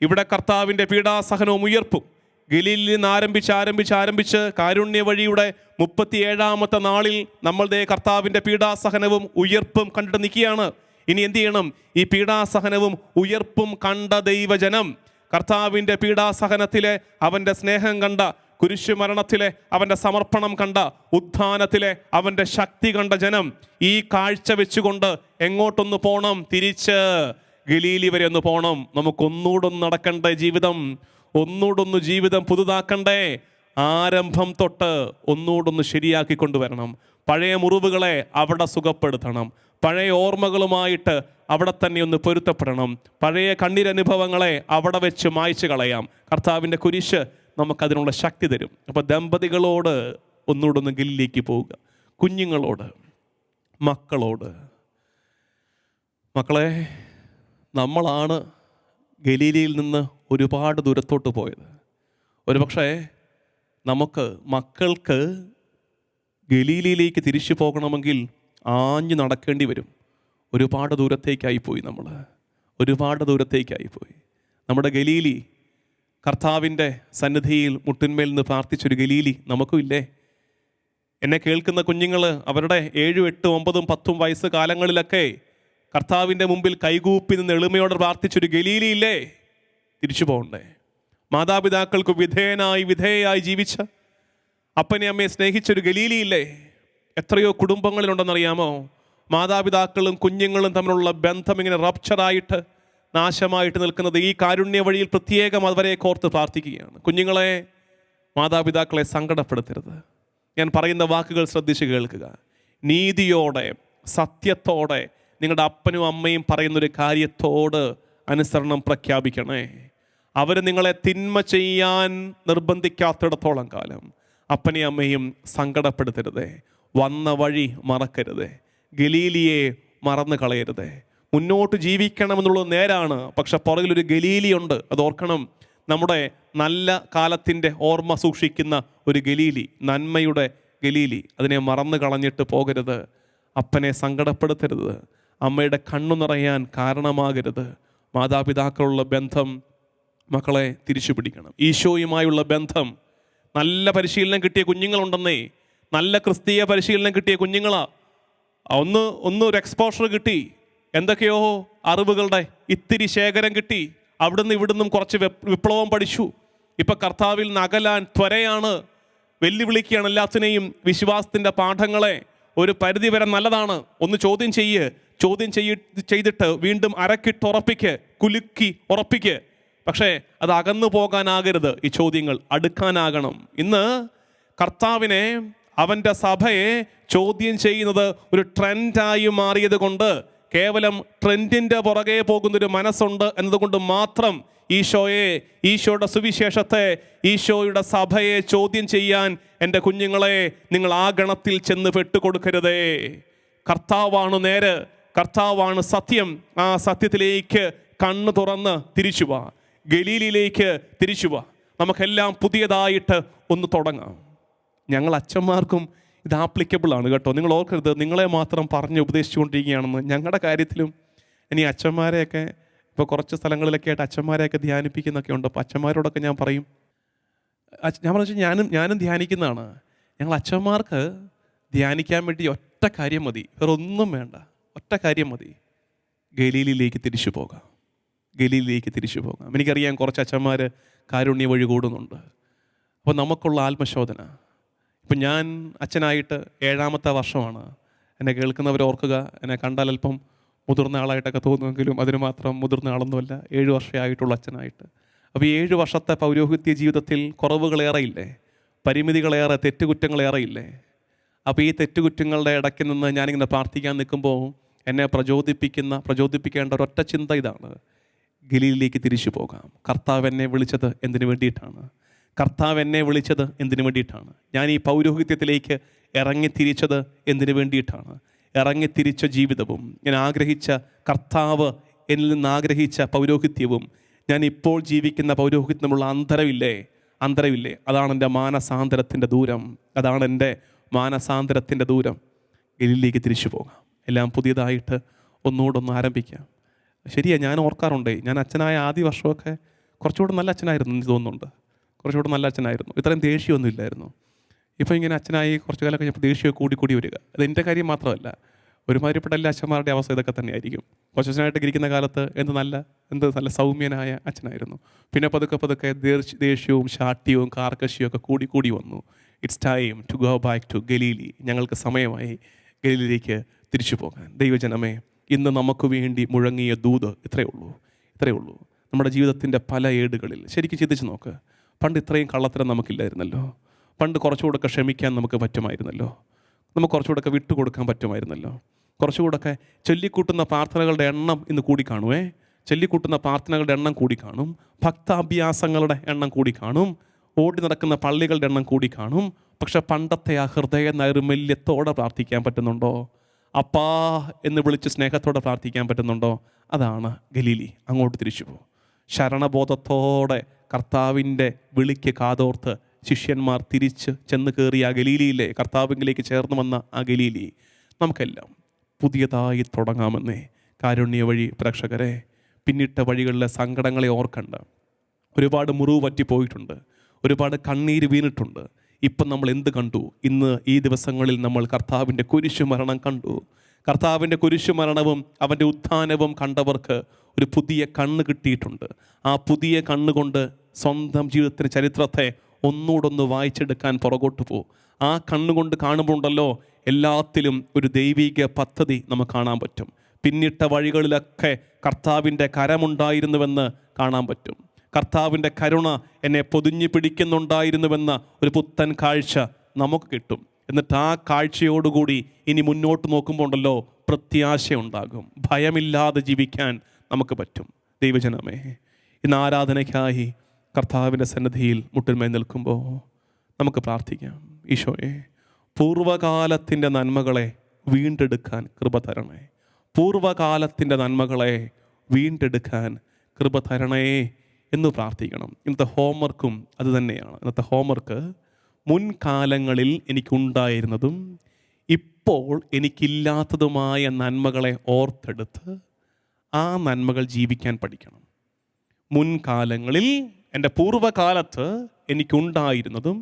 ഇവിടെ കർത്താവിൻ്റെ പീഡാസഹനവും ഉയർപ്പും. ഗലീലിൽ നിന്ന് ആരംഭിച്ച് കാരുണ്യ വഴിയുടെ 37ാമത്തെ നാളിൽ നമ്മളുടെ കർത്താവിൻ്റെ പീഡാസഹനവും ഉയർപ്പും കണ്ടിട്ട് നിൽക്കുകയാണ്. ഇനി എന്ത് ചെയ്യണം? ഈ പീഡാസഹനവും ഉയർപ്പും കണ്ട ദൈവജനം, കർത്താവിൻ്റെ പീഡാസഹനത്തിലെ അവൻ്റെ സ്നേഹം കണ്ട, കുരിശുമരണത്തിലെ അവൻ്റെ സമർപ്പണം കണ്ട, ഉത്ഥാനത്തിലെ അവൻ്റെ ശക്തി കണ്ട ജനം ഈ കാഴ്ച വെച്ചുകൊണ്ട് എങ്ങോട്ടൊന്ന് പോകണം? തിരിച്ച് ഗലീലി വരെ ഒന്ന് പോകണം. നമുക്കൊന്നുകൂടൊന്ന് നടക്കണ്ടേ ജീവിതം? ഒന്നുകൂടൊന്ന് ജീവിതം പുതുതാക്കണ്ടേ? ആരംഭം തൊട്ട് ഒന്നുകൂടൊന്ന് ശരിയാക്കി കൊണ്ടുവരണം. പഴയ മുറിവുകളെ അവിടെ സുഖപ്പെടുത്തണം. പഴയ ഓർമ്മകളുമായിട്ട് അവിടെ തന്നെ ഒന്ന് പൊരുത്തപ്പെടണം. പഴയ കണ്ണീരനുഭവങ്ങളെ അവിടെ വെച്ച് മായ്ച്ചു കളയാം. കർത്താവിൻ്റെ കുരിശ് നമുക്കതിനുള്ള ശക്തി തരും. അപ്പോൾ ദമ്പതികളോട് ഒന്നുകൂടൊന്ന് ഗലീലിലേക്ക് പോവുക. കുഞ്ഞുങ്ങളോട്, മക്കളെ, നമ്മളാണ് ഗലീലിയിൽ നിന്ന് ഒരുപാട് ദൂരത്തോട്ട് പോയത്. ഒരുപക്ഷെ മക്കൾക്ക് ഗലീലിയിലേക്ക് തിരിച്ചു പോകണമെങ്കിൽ ആഞ്ഞു നടക്കേണ്ടി വരും. ഒരുപാട് ദൂരത്തേക്കായിപ്പോയി നമ്മുടെ ഗലീലി. കർത്താവിൻ്റെ സന്നിധിയിൽ മുട്ടിന്മേൽ നിന്ന് പ്രാർത്ഥിച്ചൊരു ഗലീലി നമുക്കും ഇല്ലേ? എന്നെ കേൾക്കുന്ന കുഞ്ഞുങ്ങൾ അവരുടെ 7, 8, 9, 10 വയസ്സ് കാലങ്ങളിലൊക്കെ കർത്താവിൻ്റെ മുമ്പിൽ കൈകൂപ്പി നിന്ന് എളിമയോടെ പ്രാർത്ഥിച്ചൊരു ഗലീലി ഇല്ലേ? തിരിച്ചു പോകണ്ടേ? മാതാപിതാക്കൾക്ക് വിധേയയായി ജീവിച്ച, അപ്പനെ അമ്മയെ സ്നേഹിച്ചൊരു ഗലീലി ഇല്ലേ? എത്രയോ കുടുംബങ്ങളിലുണ്ടെന്നറിയാമോ? മാതാപിതാക്കളും കുഞ്ഞുങ്ങളും തമ്മിലുള്ള ബന്ധം ഇങ്ങനെ റപ്ചറായിട്ട് നാശമായിട്ട് നിൽക്കുന്നത്. ഈ കാരുണ്യ വഴിയിൽ പ്രത്യേകം അവരെ കോർത്ത് പ്രാർത്ഥിക്കുകയാണ്. കുഞ്ഞുങ്ങളെ, മാതാപിതാക്കളെ സങ്കടപ്പെടുത്തരുത്. ഞാൻ പറയുന്ന വാക്കുകൾ ശ്രദ്ധിച്ച് കേൾക്കുക. നീതിയോടെ, സത്യത്തോടെ നിങ്ങളുടെ അപ്പനും അമ്മയും പറയുന്നൊരു കാര്യത്തോട് അനുസരണം പ്രഖ്യാപിക്കണേ. അവർ നിങ്ങളെ തിന്മ ചെയ്യാൻ നിർബന്ധിക്കാത്തിടത്തോളം കാലം അപ്പനെയും അമ്മയും സങ്കടപ്പെടുത്തരുതേ. വന്ന വഴി മറക്കരുത്, ഗലീലിയെ മറന്നു കളയരുത്. മുന്നോട്ട് ജീവിക്കണമെന്നുള്ളത് നേരാണ്, പക്ഷെ പുറകിലൊരു ഗലീലിയുണ്ട്, അത് ഓർക്കണം. നമ്മുടെ നല്ല കാലത്തിൻ്റെ ഓർമ്മ സൂക്ഷിക്കുന്ന ഒരു ഗലീലി, നന്മയുടെ ഗലീലി. അതിനെ മറന്നു കളഞ്ഞിട്ട് പോകരുത്. അപ്പനെ സങ്കടപ്പെടുത്തരുത്, അമ്മയുടെ കണ്ണു നിറയാൻ കാരണമാകരുത്. മാതാപിതാക്കളുള്ള ബന്ധം മക്കളെ തിരിച്ചു പിടിക്കണം. ഈശോയുമായുള്ള ബന്ധം. നല്ല പരിശീലനം കിട്ടിയ കുഞ്ഞുങ്ങളുണ്ടെന്നേ, നല്ല ക്രിസ്തീയ പരിശീലനം കിട്ടിയ കുഞ്ഞുങ്ങളാ. ഒന്ന് ഒരു എക്സ്പോഷർ കിട്ടി, എന്തൊക്കെയോ അറിവുകളുടെ ഇത്തിരി ശേഖരം കിട്ടി, അവിടുന്ന് ഇവിടുന്നും കുറച്ച് വിപ്ലവം പഠിച്ചു. ഇപ്പം കർത്താവിൽ നിന്ന് അകലാൻ ത്വരയാണ്, വെല്ലുവിളിക്കുകയാണ് എല്ലാത്തിനെയും. വിശ്വാസത്തിൻ്റെ പാഠങ്ങളെ ഒരു പരിധി വരെ നല്ലതാണ്, ഒന്ന് ചോദ്യം ചെയ്തിട്ട് വീണ്ടും അരക്കിട്ടുറപ്പിക്ക്, കുലുക്കി ഉറപ്പിക്ക്. പക്ഷേ അത് അകന്നു പോകാനാകരുത്, ഈ ചോദ്യങ്ങൾ അടുക്കാനാകണം. ഇന്ന് കർത്താവിനെ, അവൻ്റെ സഭയെ ചോദ്യം ചെയ്യുന്നത് ഒരു ട്രെൻഡായി മാറിയത് കൊണ്ട്, കേവലം ട്രെൻഡിൻ്റെ പുറകെ പോകുന്നൊരു മനസ്സുണ്ട് എന്നതുകൊണ്ട് മാത്രം ഈശോയുടെ സുവിശേഷത്തെ, ഈശോയുടെ സഭയെ ചോദ്യം ചെയ്യാൻ എൻ്റെ കുഞ്ഞുങ്ങളെ നിങ്ങൾ ആ ഗണത്തിൽ ചെന്ന് പെട്ടുകൊടുക്കരുതേ. കർത്താവാണ് നേര്, കർത്താവാണ് സത്യം. ആ സത്യത്തിലേക്ക് കണ്ണ് തുറന്ന് തിരിച്ചു വാ, ഗലീലിലേക്ക് തിരിച്ചു വാ. നമുക്കെല്ലാം പുതിയതായിട്ട് ഒന്ന് തുടങ്ങാം. ഞങ്ങൾ അച്ഛന്മാർക്കും ഇത് ആപ്ലിക്കബിൾ ആണ് കേട്ടോ. നിങ്ങൾ ഓർക്കരുത് നിങ്ങളെ മാത്രം പറഞ്ഞ് ഉപദേശിച്ചുകൊണ്ടിരിക്കുകയാണെന്ന്. ഞങ്ങളുടെ കാര്യത്തിലും ഇനി അച്ഛന്മാരെയൊക്കെ ഇപ്പോൾ കുറച്ച് സ്ഥലങ്ങളിലൊക്കെ ആയിട്ട് അച്ഛന്മാരെയൊക്കെ ധ്യാനിപ്പിക്കുന്നൊക്കെ ഉണ്ട്. അപ്പോൾ അച്ഛന്മാരോടൊക്കെ ഞാൻ പറയും, ഞാൻ പറഞ്ഞു ഞാനും ധ്യാനിക്കുന്നതാണ്. ഞങ്ങൾ അച്ഛന്മാർക്ക് ധ്യാനിക്കാൻ വേണ്ടി ഒറ്റ കാര്യം മതി, വേറെ ഒന്നും വേണ്ട, ഒറ്റ കാര്യം മതി, ഗലീലിലേക്ക് തിരിച്ചു പോകാം, ഗലീലിലേക്ക് തിരിച്ചു പോകാം. എനിക്കറിയാം കുറച്ച് അച്ഛന്മാർ കാരുണ്യ വഴി കൂടുന്നുണ്ട്. അപ്പോൾ നമുക്കുള്ള ആത്മശോധന, ഇപ്പം ഞാൻ അച്ഛനായിട്ട് 7ാമത്തെ വർഷമാണ്. എന്നെ കേൾക്കുന്നവർ ഓർക്കുക, എന്നെ കണ്ടാൽ അല്പം മുതിർന്ന ആളായിട്ടൊക്കെ തോന്നുമെങ്കിലും അതിന് മാത്രം മുതിർന്ന ആളൊന്നുമല്ല. 7 വർഷമായിട്ടുള്ള അച്ഛനായിട്ട്. അപ്പോൾ ഈ 7 വർഷത്തെ പൗരോഹിത്യ ജീവിതത്തിൽ കുറവുകളേറെയില്ലേ, പരിമിതികളേറെ, തെറ്റുകുറ്റങ്ങളേറെയില്ലേ. അപ്പോൾ ഈ തെറ്റുകുറ്റങ്ങളുടെ ഇടയ്ക്ക് നിന്ന് ഞാനിങ്ങനെ പ്രാർത്ഥിക്കാൻ നിൽക്കുമ്പോൾ എന്നെ പ്രചോദിപ്പിക്കേണ്ട ഒരൊറ്റ ചിന്ത ഇതാണ്: ഗലീലിലേക്ക് തിരിച്ചു പോകാം. കർത്താവ് എന്നെ വിളിച്ചത് എന്തിനു വേണ്ടിയിട്ടാണ്? കർത്താവ് എന്നെ വിളിച്ചത് എന്തിനു വേണ്ടിയിട്ടാണ്? ഞാൻ ഈ പൗരോഹിത്യത്തിലേക്ക് ഇറങ്ങിത്തിരിച്ചത് എന്തിനു വേണ്ടിയിട്ടാണ്? ഇറങ്ങിത്തിരിച്ച ജീവിതവും, ഞാൻ ആഗ്രഹിച്ച കർത്താവ് എന്നിൽ നിന്ന് ആഗ്രഹിച്ച പൗരോഹിത്യവും, ഞാൻ ഇപ്പോൾ ജീവിക്കുന്ന പൗരോഹിത്യമുള്ള അന്തരമില്ലേ? അതാണ് എൻ്റെ മാനസാന്തരത്തിൻ്റെ ദൂരം, അതാണ് എൻ്റെ മാനസാന്തരത്തിൻ്റെ ദൂരം. ഗലീലിലേക്ക് തിരിച്ചു പോകാം, എല്ലാം പുതിയതായിട്ട് ഒന്നുകൂടൊന്ന് ആരംഭിക്കാം. ശരിയാ, ഞാൻ ഓർക്കാറുണ്ട്, ഞാൻ അച്ഛനായ ആദ്യ വർഷമൊക്കെ കുറച്ചുകൂടെ നല്ല അച്ഛനായിരുന്നു എനിക്ക് തോന്നുന്നുണ്ട്. കുറച്ചുകൂടെ നല്ല അച്ഛനായിരുന്നു, ഇത്രയും ദേഷ്യമൊന്നും ഇല്ലായിരുന്നു. ഇപ്പോൾ ഇങ്ങനെ അച്ഛനായി കുറച്ച് കാലം കഴിഞ്ഞപ്പോൾ ദേഷ്യം കൂടി വരിക. അത് എൻ്റെ കാര്യം മാത്രമല്ല, ഒരുമാതിരിപ്പെട്ട എല്ലാ അച്ഛന്മാരുടെ അവസ്ഥ ഇതൊക്കെ തന്നെയായിരിക്കും. കൊച്ചച്ഛനായിട്ട് ഇരിക്കുന്ന കാലത്ത് എന്ത് നല്ല സൗമ്യനായ അച്ഛനായിരുന്നു. പിന്നെ പതുക്കെ ദേഷ്യവും ശാഠ്യവും കാർക്കശ്യവും ഒക്കെ കൂടി വന്നു. It's time to go back to Galilee. ഞങ്ങൾക്ക് സമയമായി ഗലീലിലേക്ക് തിരിച്ചു പോകാൻ. ദൈവജനമേ, ഇന്ന് നമുക്ക് വേണ്ടി മുഴങ്ങിയ ദൂത് ഇത്രയേ ഉള്ളൂ. നമ്മുടെ ജീവിതത്തിൻ്റെ പല ഏടുകളിൽ ശരിക്കും ചിന്തിച്ച് നോക്ക്. പണ്ട് ഇത്രയും കള്ളത്തരം നമുക്കില്ലായിരുന്നല്ലോ. പണ്ട് കുറച്ചുകൂടെയൊക്കെ ക്ഷമിക്കാൻ നമുക്ക് പറ്റുമായിരുന്നല്ലോ. നമുക്ക് കുറച്ചുകൂടെയൊക്കെ വിട്ടുകൊടുക്കാൻ പറ്റുമായിരുന്നല്ലോ. കുറച്ചുകൂടെയൊക്കെ ചൊല്ലിക്കൂട്ടുന്ന പ്രാർത്ഥനകളുടെ എണ്ണം ഇന്ന് കൂടിക്കാണുമേ. ചൊല്ലിക്കൂട്ടുന്ന പ്രാർത്ഥനകളുടെ എണ്ണം കൂടിക്കാണും. ഭക്താഭ്യാസങ്ങളുടെ എണ്ണം കൂടിക്കാണും. ഓടി നടക്കുന്ന പള്ളികളുടെ എണ്ണം കൂടിക്കാണും. പക്ഷെ പണ്ടത്തെ ആ ഹൃദയ നൈർമല്യത്തോടെ പ്രാർത്ഥിക്കാൻ പറ്റുന്നുണ്ടോ? അപ്പാ എന്ന് വിളിച്ച് സ്നേഹത്തോടെ പ്രാർത്ഥിക്കാൻ പറ്റുന്നുണ്ടോ? അതാണ് ഗലീലി. അങ്ങോട്ട് തിരിച്ചു പോകും. ശരണബോധത്തോടെ കർത്താവിൻ്റെ വിളിക്ക് കാതോർത്ത് ശിഷ്യന്മാർ തിരിച്ച് ചെന്ന് കയറിയ ആ ഗലീലിയിലെ, കർത്താവിലേക്ക് ചേർന്ന് വന്ന ആ ഗലീലി, നമുക്കെല്ലാം പുതിയതായി തുടങ്ങാമെന്നേ. കാരുണ്യ വഴി പ്രേക്ഷകരെ, പിന്നിട്ട വഴികളിലെ സങ്കടങ്ങളെ ഓർക്കണ്ട. ഒരുപാട് മുറിവ് പറ്റിപ്പോയിട്ടുണ്ട്, ഒരുപാട് കണ്ണീര് വീണിട്ടുണ്ട്. ഇപ്പം നമ്മൾ എന്ത് കണ്ടു? ഇന്ന് ഈ ദിവസങ്ങളിൽ നമ്മൾ കർത്താവിൻ്റെ കുരിശുമരണം കണ്ടു. കർത്താവിൻ്റെ കുരിശുമരണവും അവൻ്റെ ഉത്ഥാനവും കണ്ടവർക്ക് ഒരു പുതിയ കണ്ണ് കിട്ടിയിട്ടുണ്ട്. ആ പുതിയ കണ്ണുകൊണ്ട് സ്വന്തം ജീവിതത്തിൻ്റെ ചരിത്രത്തെ ഒന്നുകൂടൊന്ന് വായിച്ചെടുക്കാൻ പുറകോട്ട് പോകും. ആ കണ്ണുകൊണ്ട് കാണുമ്പോണ്ടല്ലോ എല്ലാത്തിലും ഒരു ദൈവിക പദ്ധതി നമുക്ക് കാണാൻ പറ്റും. പിന്നിട്ട വഴികളിലൊക്കെ കർത്താവിൻ്റെ കരമുണ്ടായിരുന്നുവെന്ന് കാണാൻ പറ്റും. കർത്താവിൻ്റെ കരുണ എന്നെ പൊതിഞ്ഞു പിടിക്കുന്നുണ്ടായിരുന്നുവെന്ന ഒരു പുത്തൻ കാഴ്ച നമുക്ക് കിട്ടും. എന്നിട്ട് ആ കാഴ്ചയോടുകൂടി ഇനി മുന്നോട്ട് നോക്കുമ്പോൾ ഉണ്ടല്ലോ പ്രത്യാശയുണ്ടാകും. ഭയമില്ലാതെ ജീവിക്കാൻ നമുക്ക് പറ്റും. ദൈവജനമേ, ഇന്ന് ആരാധനയ്ക്കായി കർത്താവിൻ്റെ സന്നിധിയിൽ മുട്ടിന്മേൽ നിൽക്കുമ്പോൾ നമുക്ക് പ്രാർത്ഥിക്കാം. ഈശോയെ, പൂർവകാലത്തിൻ്റെ നന്മകളെ വീണ്ടെടുക്കാൻ കൃപ തരണേ. പൂർവകാലത്തിൻ്റെ നന്മകളെ വീണ്ടെടുക്കാൻ കൃപ തരണേ എന്ന് പ്രാർത്ഥിക്കണം. ഇന്നത്തെ ഹോംവർക്കും അത് തന്നെയാണ്. ഇന്നത്തെ ഹോംവർക്ക് മുൻകാലങ്ങളിൽ എനിക്കുണ്ടായിരുന്നതും ഇപ്പോൾ എനിക്കില്ലാത്തതുമായ നന്മകളെ ഓർത്തെടുത്ത് ആ നന്മകൾ ജീവിക്കാൻ പഠിക്കണം. മുൻകാലങ്ങളിൽ എൻ്റെ പൂർവ്വകാലത്ത് എനിക്കുണ്ടായിരുന്നതും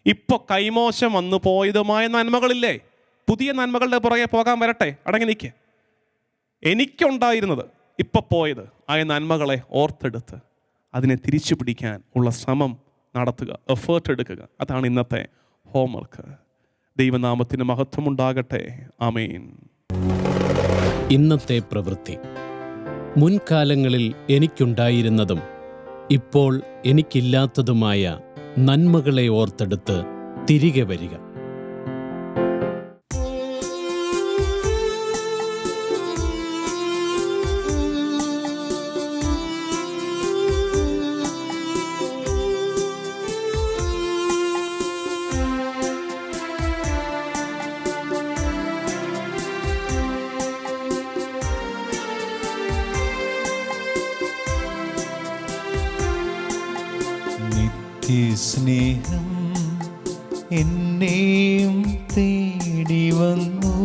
ഇപ്പോൾ കൈമോശം വന്നു പോയതുമായ നന്മകളില്ലേ, പുതിയ നന്മകളുടെ പുറകെ പോകാൻ വരട്ടെ, അടങ്ങി നിൽക്ക്. എനിക്കുണ്ടായിരുന്നത് ഇപ്പോൾ പോയത് ആയ നന്മകളെ ഓർത്തെടുത്ത് അതിനെ തിരിച്ചു പിടിക്കാൻ ഉള്ള ശ്രമം നടത്തുക, എഫേർട്ട് എടുക്കുക. അതാണ് ഇന്നത്തെ ഹോംവർക്ക്. ദൈവനാമത്തിന് മഹത്വമുണ്ടാകട്ടെ. ആമേൻ. ഇന്നത്തെ പ്രവൃത്തി. മുൻകാലങ്ങളിൽ എനിക്കുണ്ടായിരുന്നതും ഇപ്പോൾ എനിക്കില്ലാത്തതുമായ നന്മകളെ ഓർത്തെടുത്ത് തിരികെ വരിക. സ്നേഹം എന്നെയും തേടി വന്നു,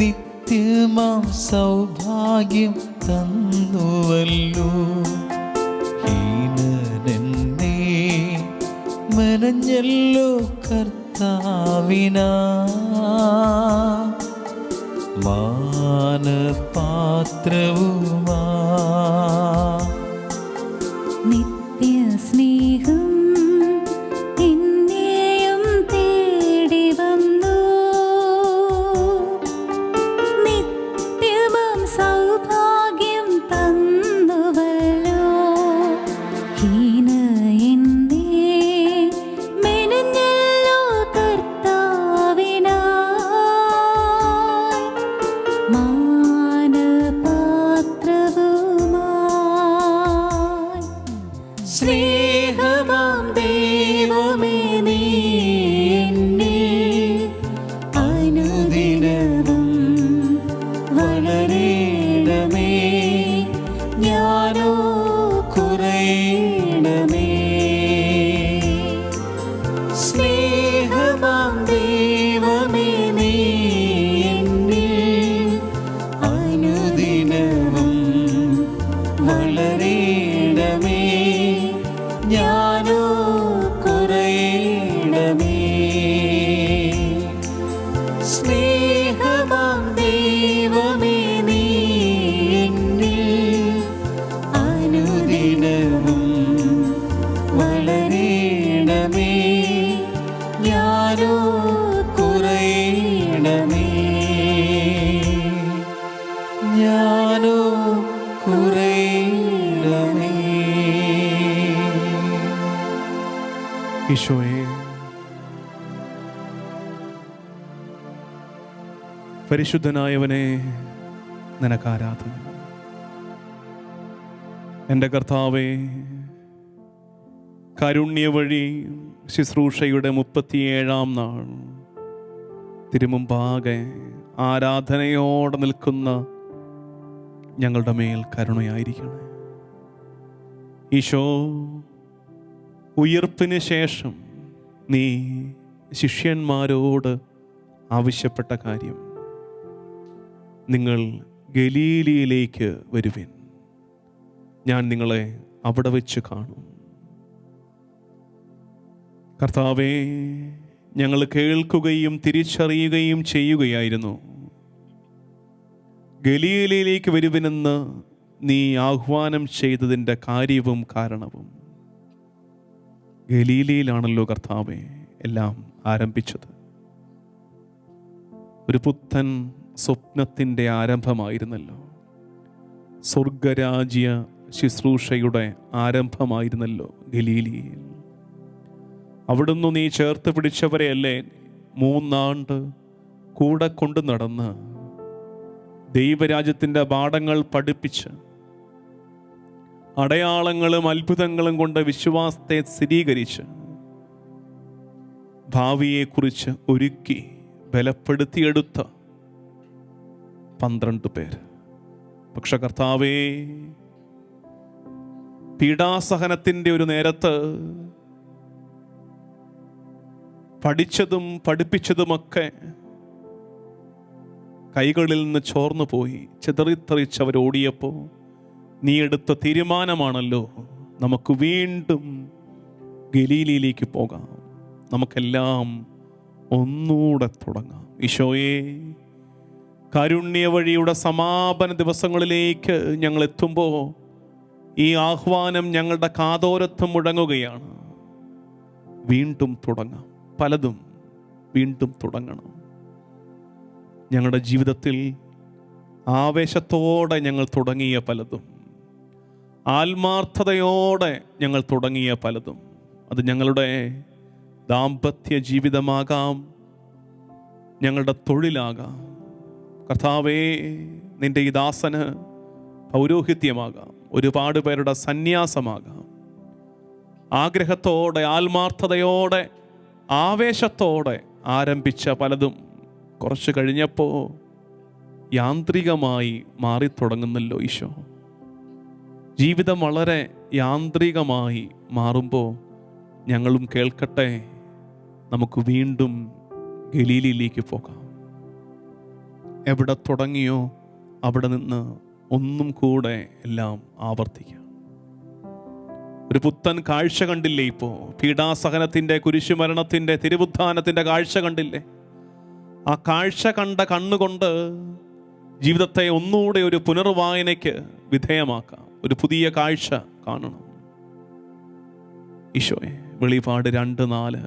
നിത്യമാം സൗഭാഗ്യം തന്നുവല്ലോ. ഹീനനെന്നെ മനഞ്ഞല്ലോ കർത്താവിനാ, മാനപാത്രവുമാ. നിത്യസ്നേഹം എന്നെയും തേടി വന്നു, നിത്യമാം സൗഭാഗ്യം തന്നുവല്ലോ. ഹീന എന്നെ മെനഞ്ഞല്ലോ കർത്താവിനായി, മാനപാത്രവുമായി. സ്നേഹമാം ദൈവമേ, നീ എന്നിൽ അനുദിനവും വളരണമേ, ഞാനോ കുറയണമേ. സ്നേഹമാം ദൈവമേ, നീ എന്നിൽ അനുദിനവും വളരണമേ, ഞാനോ കുറയണമേ. സ്നേഹമാം ദൈവമേ, നീ എന്നിൽ അനുദിനവും വളരണമേ, ഞാനോ കുറയണമേ, ഞാനോ കുറയണമേ. ഈശോയെ, പരിശുദ്ധനായവനെ, നിനക്ക് ആരാധന. എൻ്റെ കർത്താവേ, കാരുണ്യ വഴി ശുശ്രൂഷയുടെ 37-ാം നാൾ തിരുമുമ്പാകെ ആരാധനയോടെ നിൽക്കുന്ന ഞങ്ങളുടെ മേൽ കരുണയായിരിക്കണേ. ഈശോ, ഉയർപ്പിന് ശേഷം നീ ശിഷ്യന്മാരോട് ആവശ്യപ്പെട്ട കാര്യം, നിങ്ങൾ ഗലീലിയിലേക്ക് വരുവിൻ, ഞാൻ നിങ്ങളെ അവിടെ വെച്ച് കാണും. കർത്താവേ, ഞങ്ങൾ കേൾക്കുകയും തിരിച്ചറിയുകയും ചെയ്യുകയായിരുന്നു. ഗലീലയിലേക്ക് വരുവിനെന്ന് നീ ആഹ്വാനം ചെയ്തതിൻ്റെ കാര്യവും കാരണവും. ഗലീലയിലാണല്ലോ കർത്താവേ എല്ലാം ആരംഭിച്ചത്. ഒരു പുത്തൻ സ്വപ്നത്തിൻ്റെ ആരംഭമായിരുന്നല്ലോ. സ്വർഗരാജ്യ ശുശ്രൂഷയുടെ ആരംഭമായിരുന്നല്ലോ ഗലീലയിൽ. അവിടുന്ന് നീ ചേർത്ത് പിടിച്ചവരെയല്ലേ 3 ആണ്ട് കൂടെ കൊണ്ടു നടന്ന് ദൈവരാജ്യത്തിൻ്റെ പാഠങ്ങൾ പഠിപ്പിച്ച് അടയാളങ്ങളും അത്ഭുതങ്ങളും കൊണ്ട് വിശ്വാസത്തെ സ്ഥിരീകരിച്ച് ഭാവിയെക്കുറിച്ച് ഒരുക്കി ബലപ്പെടുത്തിയെടുത്ത 12 പേര്. പക്ഷെ കർത്താവേ, പീഡാസഹനത്തിൻ്റെ ഒരു നേരത്ത് പഠിച്ചതും പഠിപ്പിച്ചതുമൊക്കെ കൈകളിൽ നിന്ന് ചോർന്നു പോയി ചിതറിത്തെറിച്ചവരോടിയപ്പോൾ നീ എടുത്ത തീരുമാനമാണല്ലോ നമുക്ക് വീണ്ടും ഗലീലയിലേക്ക് പോകാം, നമുക്കെല്ലാം ഒന്നുകൂടെ തുടങ്ങാം. ഈശോയെ, കാരുണ്യ വഴിയുടെ സമാപന ദിവസങ്ങളിലേക്ക് ഞങ്ങൾ എത്തുമ്പോൾ ഈ ആഹ്വാനം ഞങ്ങളുടെ കാതോരത്ത് മുഴങ്ങുകയാണ്. വീണ്ടും തുടങ്ങാം, പലതും വീണ്ടും തുടങ്ങണം. ഞങ്ങളുടെ ജീവിതത്തിൽ ആവേശത്തോടെ ഞങ്ങൾ തുടങ്ങിയ പലതും, ആത്മാർത്ഥതയോടെ ഞങ്ങൾ തുടങ്ങിയ പലതും, അത് ഞങ്ങളുടെ ദാമ്പത്യ ജീവിതമാകാം, ഞങ്ങളുടെ തൊഴിലാകാം, കർത്താവേ നിൻ്റെ ഈ ദാസന് പൗരോഹിത്യമാകാം, ഒരുപാട് പേരുടെ സന്യാസമാകാം. ആഗ്രഹത്തോടെ, ആത്മാർത്ഥതയോടെ, ആവേശത്തോടെ ആരംഭിച്ച പലതും കുറച്ച് കഴിഞ്ഞപ്പോൾ യാന്ത്രികമായി മാറിത്തുടങ്ങുന്നല്ലോ ഈശോ. ജീവിതം വളരെ യാന്ത്രികമായി മാറുമ്പോൾ ഞങ്ങളും കേൾക്കട്ടെ, നമുക്ക് വീണ്ടും ഗലീലയിലേക്ക് പോകാം. എവിടെ തുടങ്ങിയോ അവിടെ നിന്ന് ഒന്നും കൂടെ എല്ലാം ആവർത്തിക്കാം. ഒരു പുത്തൻ കാഴ്ച കണ്ടില്ലേ? ഇപ്പോൾ പീഡാസഹനത്തിൻ്റെ, കുരിശുമരണത്തിൻ്റെ, തിരുവുത്ഥാനത്തിൻ്റെ കാഴ്ച കണ്ടില്ലേ? ആ കാഴ്ച കണ്ട കണ്ണുകൊണ്ട് ജീവിതത്തെ ഒന്നുകൂടെ ഒരു പുനർവായനയ്ക്ക് വിധേയമാക്കാം. ഒരു പുതിയ കാഴ്ച കാണണം. ഈശോയെ, വെളിപാട് 2:4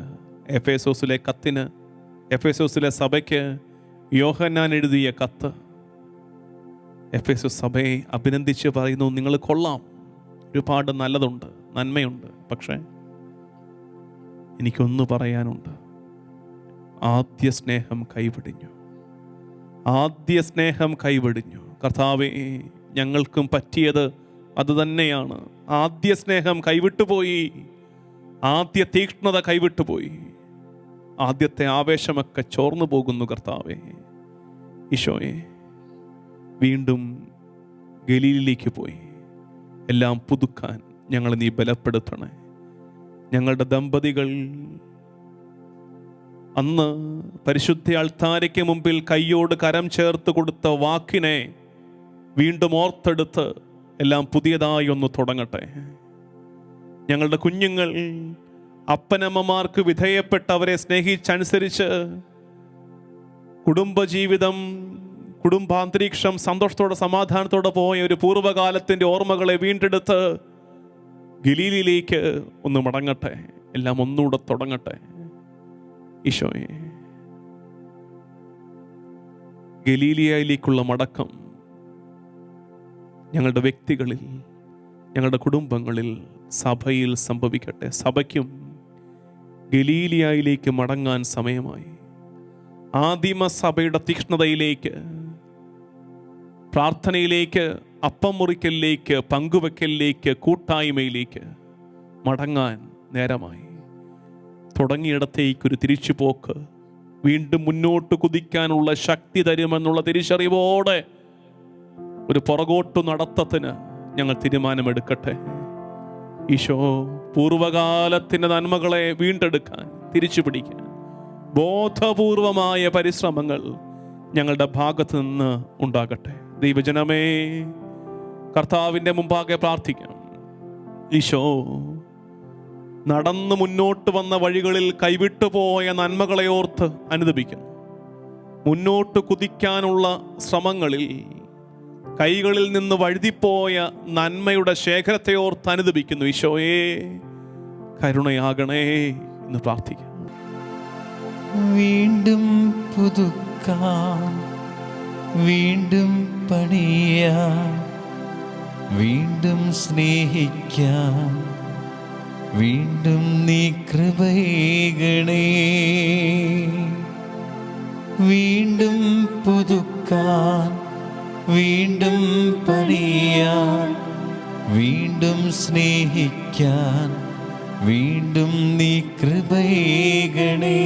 എഫേസോസിലെ കത്തിന്, എഫേസോസിലെ സഭയ്ക്ക് യോഹന്നാൻ എഴുതിയ കത്ത്. എഫേസോസ് സഭയെ അഭിനന്ദിച്ച് പറയുന്നു, നിങ്ങൾ കൊള്ളാം, ഒരുപാട് നല്ലതുണ്ട്, നന്മയുണ്ട്, പക്ഷേ എനിക്കൊന്ന് പറയാനുണ്ട്. ആദ്യ സ്നേഹം കൈവിടിഞ്ഞു, ആദ്യ സ്നേഹം കൈവിടിഞ്ഞു. കർത്താവേ, ഞങ്ങൾക്കും പറ്റിയത് അത് തന്നെയാണ്. ആദ്യ സ്നേഹം കൈവിട്ടുപോയി, ആദ്യ തീക്ഷ്ണത കൈവിട്ടുപോയി, ആദ്യത്തെ ആവേശമൊക്കെ ചോർന്നു പോകുന്നു. കർത്താവേ, ഈശോയെ, വീണ്ടും ഗലീലയിലേക്ക് പോയി എല്ലാം പുതുക്കാൻ ഞങ്ങളെ നീ ബലപ്പെടുത്തണേ. ഞങ്ങളുടെ ദമ്പതികൾ അന്ന് പരിശുദ്ധ അൾത്താരയ്ക്ക് മുമ്പിൽ കൈയോട് കരം ചേർത്ത് കൊടുത്ത വാക്കിനെ വീണ്ടും ഓർത്തെടുത്ത് എല്ലാം പുതിയതായി ഒന്ന് തുടങ്ങട്ടെ. ഞങ്ങളുടെ കുഞ്ഞുങ്ങൾ അപ്പനമ്മമാർക്ക് വിധേയപ്പെട്ട് അവരെ സ്നേഹിച്ചനുസരിച്ച് കുടുംബജീവിതം, കുടുംബാന്തരീക്ഷം സന്തോഷത്തോടെ സമാധാനത്തോടെ പോയ ഒരു പൂർവ്വകാലത്തിൻ്റെ ഓർമ്മകളെ വീണ്ടെടുത്ത് ഗലീലയിലേക്ക് ഒന്ന് മടങ്ങട്ടെ, എല്ലാം ഒന്നുകൂടെ തുടങ്ങട്ടെ. ഈശോയെ, ഗലീലിയയിലേക്കുള്ള മടക്കം ഞങ്ങളുടെ വ്യക്തികളിൽ, ഞങ്ങളുടെ കുടുംബങ്ങളിൽ, സഭയിൽ സംഭവിക്കട്ടെ. സഭയ്ക്കും ഗലീലിയയിലേക്ക് മടങ്ങാൻ സമയമായി. ആദിമ സഭയുടെ തീക്ഷ്ണതയിലേക്ക്, പ്രാർത്ഥനയിലേക്ക്, അപ്പം മുറിക്കലിലേക്ക്, പങ്കുവെക്കലിലേക്ക്, കൂട്ടായ്മയിലേക്ക് മടങ്ങാൻ നേരമായി. തുടങ്ങിയിടത്തേക്കൊരു തിരിച്ചുപോക്ക് വീണ്ടും മുന്നോട്ട് കുതിക്കാനുള്ള ശക്തി തരുമെന്നുള്ള തിരിച്ചറിവോടെ ഒരു പുറകോട്ടു നടത്തത്തിന് ഞങ്ങൾ തീരുമാനമെടുക്കട്ടെ. ഈശോ, പൂർവകാലത്തിൻ്റെ നന്മകളെ വീണ്ടെടുക്കാൻ, തിരിച്ചു പിടിക്കാൻ ബോധപൂർവമായ പരിശ്രമങ്ങൾ ഞങ്ങളുടെ ഭാഗത്ത് നിന്ന് ഉണ്ടാകട്ടെ. ദൈവജനമേ, കർത്താവിൻ്റെ മുമ്പാകെ പ്രാർത്ഥിക്കാം. ഈശോ, നടന്നു മുന്നോട്ട് വന്ന വഴികളിൽ കൈവിട്ടുപോയ നന്മകളെ ഓർത്ത് അനുദപിക്കുന്നു. മുന്നോട്ട് കുതിക്കാനുള്ള ശ്രമങ്ങളിൽ കൈകളിൽ നിന്ന് വഴുതിപ്പോയ നന്മയുടെ ശേഖരത്തെ ഓർത്ത് അനുദപിക്കുന്നു. ഈശോയെ, കരുണയാകണേ എന്ന് പ്രാർത്ഥിക്കാം. വീണ്ടും പുതുക്കാൻ, വീണ്ടും പണിയാൻ, വീണ്ടും സ്നേഹിക്കാൻ, വീണ്ടും നീ കൃപയേകണേ. വീണ്ടും പുതുക്കാൻ, വീണ്ടും പണിയാൻ, വീണ്ടും സ്നേഹിക്കാൻ, വീണ്ടും നീ കൃപയേകണേ.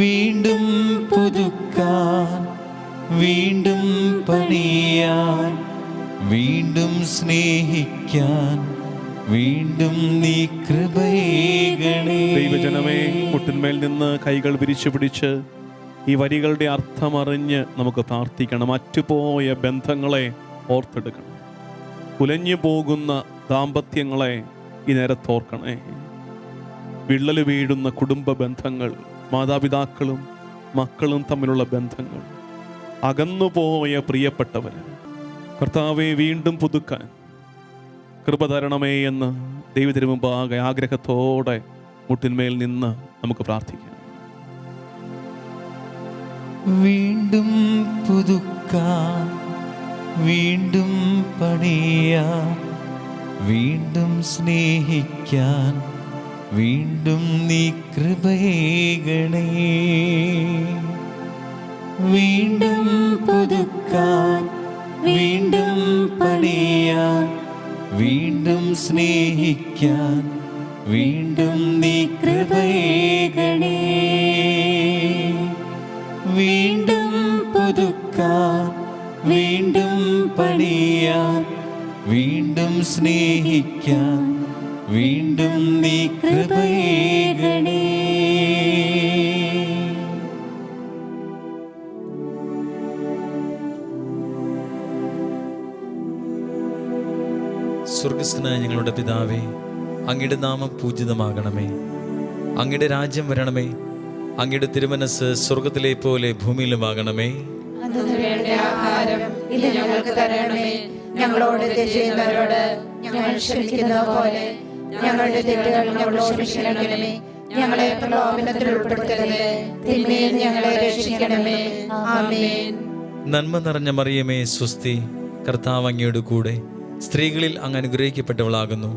വീണ്ടും പുതുക്കാൻ, വീണ്ടും പണിയാൻ, വീണ്ടും സ്നേഹിക്കാൻ, വീണ്ടും നീ കൃപയേകണേ. ദൈവജനമേ, മുട്ടിന്മേൽ നിന്ന് കൈകൾ വിരിച്ചു പിടിച്ച് ഈ വരികളുടെ അർത്ഥമറിഞ്ഞ് നമുക്ക് പ്രാർത്ഥിക്കണം. അറ്റുപോയ ബന്ധങ്ങളെ ഓർത്തെടുക്കണം. കുലഞ്ഞു പോകുന്ന ദാമ്പത്യങ്ങളെ ഈ നേരത്തോർക്കണേ. വിള്ളൽ വീഴുന്ന കുടുംബ ബന്ധങ്ങൾ, മാതാപിതാക്കളും മക്കളും തമ്മിലുള്ള ബന്ധങ്ങൾ, അകന്നുപോയ പ്രിയപ്പെട്ടവർ, കർത്താവെ വീണ്ടും പുതുക്കാൻ കൃപ തരണമേ എന്ന് ദൈവത്തിനു മുമ്പാകെ ആഗ്രഹത്തോടെ മുട്ടിന്മേൽ നിന്ന് നമുക്ക് പ്രാർത്ഥിക്കാം. വീണ്ടും പുതുക്കാൻ, വീണ്ടും പണിയാൻ, വീണ്ടും സ്നേഹിക്കാൻ, വീണ്ടും നീ കൃപയേകണേ. വീണ്ടും പുതുക്കാൻ, വീണ്ടും പണിയാൻ, വീണ്ടും സ്നേഹിക്കാൻ, വീണ്ടും നീ കൃപയേകണേ. വീണ്ടും പുതുക്കാൻ, വീണ്ടും പണിയാൻ, വീണ്ടും സ്നേഹിക്കാൻ, വീണ്ടും നീ കൃപയേകണേ. സ്വർഗസ്ഥനായ ഞങ്ങളുടെ പിതാവേ, അങ്ങയുടെ നാമം പൂജിതമാകണമേ. അങ്ങയുടെ രാജ്യം വരണമേ. അങ്ങയുടെ തിരുമനസ് സ്വർഗത്തിലെ പോലെ ഭൂമിയിലുമാകണമേ. വേണ്ട ആഹാരം ഇന്ന് ഞങ്ങൾക്ക് തരണമേ. ഞങ്ങളോട് തെറ്റ് ചെയ്യുന്നവരോട് ഞങ്ങൾ ക്ഷമിക്കുന്നത് പോലെ ഞങ്ങളുടെ തെറ്റുകൾ ഞങ്ങളോട് ക്ഷമിക്കണമേ. ഞങ്ങളെ പ്രലോഭനത്തിൽ ഉൾപ്പെടുത്തരുത്, തിന്മയിൽ ഞങ്ങളെ രക്ഷിക്കണമേ. ആമേൻ. നന്മ നിറഞ്ഞ മറിയമേ, സ്വസ്തി. കർത്താവ് അങ്ങയുടെ കൂടെ, സ്ത്രീകളിൽ അങ്ങ് അനുഗ്രഹിക്കപ്പെട്ടവളാകുന്നു.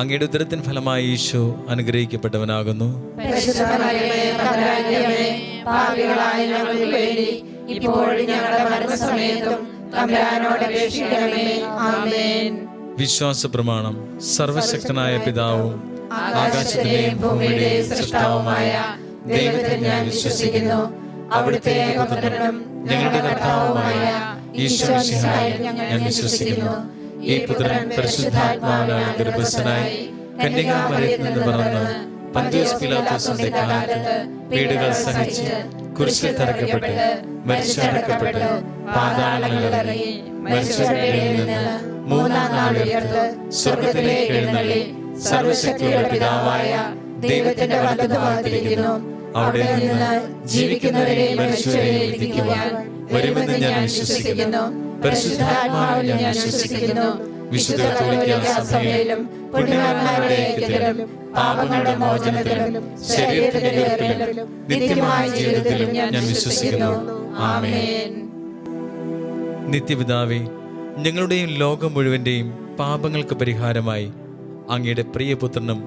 അങ്ങയുടെ ഉദരത്തിൻ ഫലമായി ഈശോ അനുഗ്രഹിക്കപ്പെട്ടവനാകുന്നു. പരിശുദ്ധ മറിയമേ, തമ്പുരാന്റെ അമ്മേ, പാപികളായ ഞങ്ങൾക്ക് വേണ്ടി ഇപ്പോഴും ഞങ്ങളുടെ മരണസമയത്തും തമ്പുരാനോട് അപേക്ഷിക്കണമേ. ആമേൻ. വിശ്വാസ പ്രമാണം. സർവശക്തനായ പിതാവും ആകാശത്തിലെയും ഭൂമിയുടെയും സൃഷ്ടാവുമായ ദൈവത്തിൽ ഞാൻ വിശ്വസിക്കുന്നു. അവിടുത്തെ ഏകപുത്രനും ഞങ്ങളുടെ കർത്താവുമായ ഈശോ മിശിഹായിൽ ഞാൻ വിശ്വസിക്കുന്നു. ഈ പുത്രൻ പരിശുദ്ധാത്മാവിനാൽ ഗർഭസ്ഥനായി കന്യകാമറിയത്തിൽ നിന്ന് പിറന്ന് പന്തിയോസ് പീലാത്തോസിന്റെ കാലത്ത് പീഡകൾ സഹിച്ച് കുരിശിൽ തറയ്ക്കപ്പെട്ട് മരിച്ചടക്കപ്പെട്ട് പാതാളങ്ങളിൽ ഇറങ്ങി മരിച്ചവരുടെ ഇടയിൽ നിന്ന് മൂന്നാം നാൾ ഉയർത്ത് സ്വർഗ്ഗത്തിലേക്ക് എഴുന്നള്ളി സർവശക്തിയുള്ള പിതാവായ ദൈവത്തിന്റെ വലതുഭാഗത്തിരിക്കുന്നു. അവിടെ നിന്ന് ജീവിക്കുന്നവരെയും മരിച്ചവരെയും വിധിക്കുവാൻ വരുമെന്ന് ഞാൻ വിശ്വസിക്കുന്നു. പരിശുദ്ധാത്മാവിൽ ഞാൻ വിശ്വസിക്കുന്നു. വിശുദ്ധ കത്തോലിക്ക സഭയിലും പുണ്യവാന്മാരുടെ ഐക്യത്തിലും പാപങ്ങളുടെ മോചനത്തിലും ശരീരത്തിന്റെ ഉയർപ്പിലും നിത്യമായ ജീവിതത്തിലും ഞാൻ വിശ്വസിക്കുന്നു. ആമേൻ. നിത്യപിതാവേ, ഞങ്ങളുടെയും ലോകം മുഴുവന്റെയും പാപങ്ങൾക്ക് പരിഹാരമായി അങ്ങയുടെ പ്രിയപുത്രനും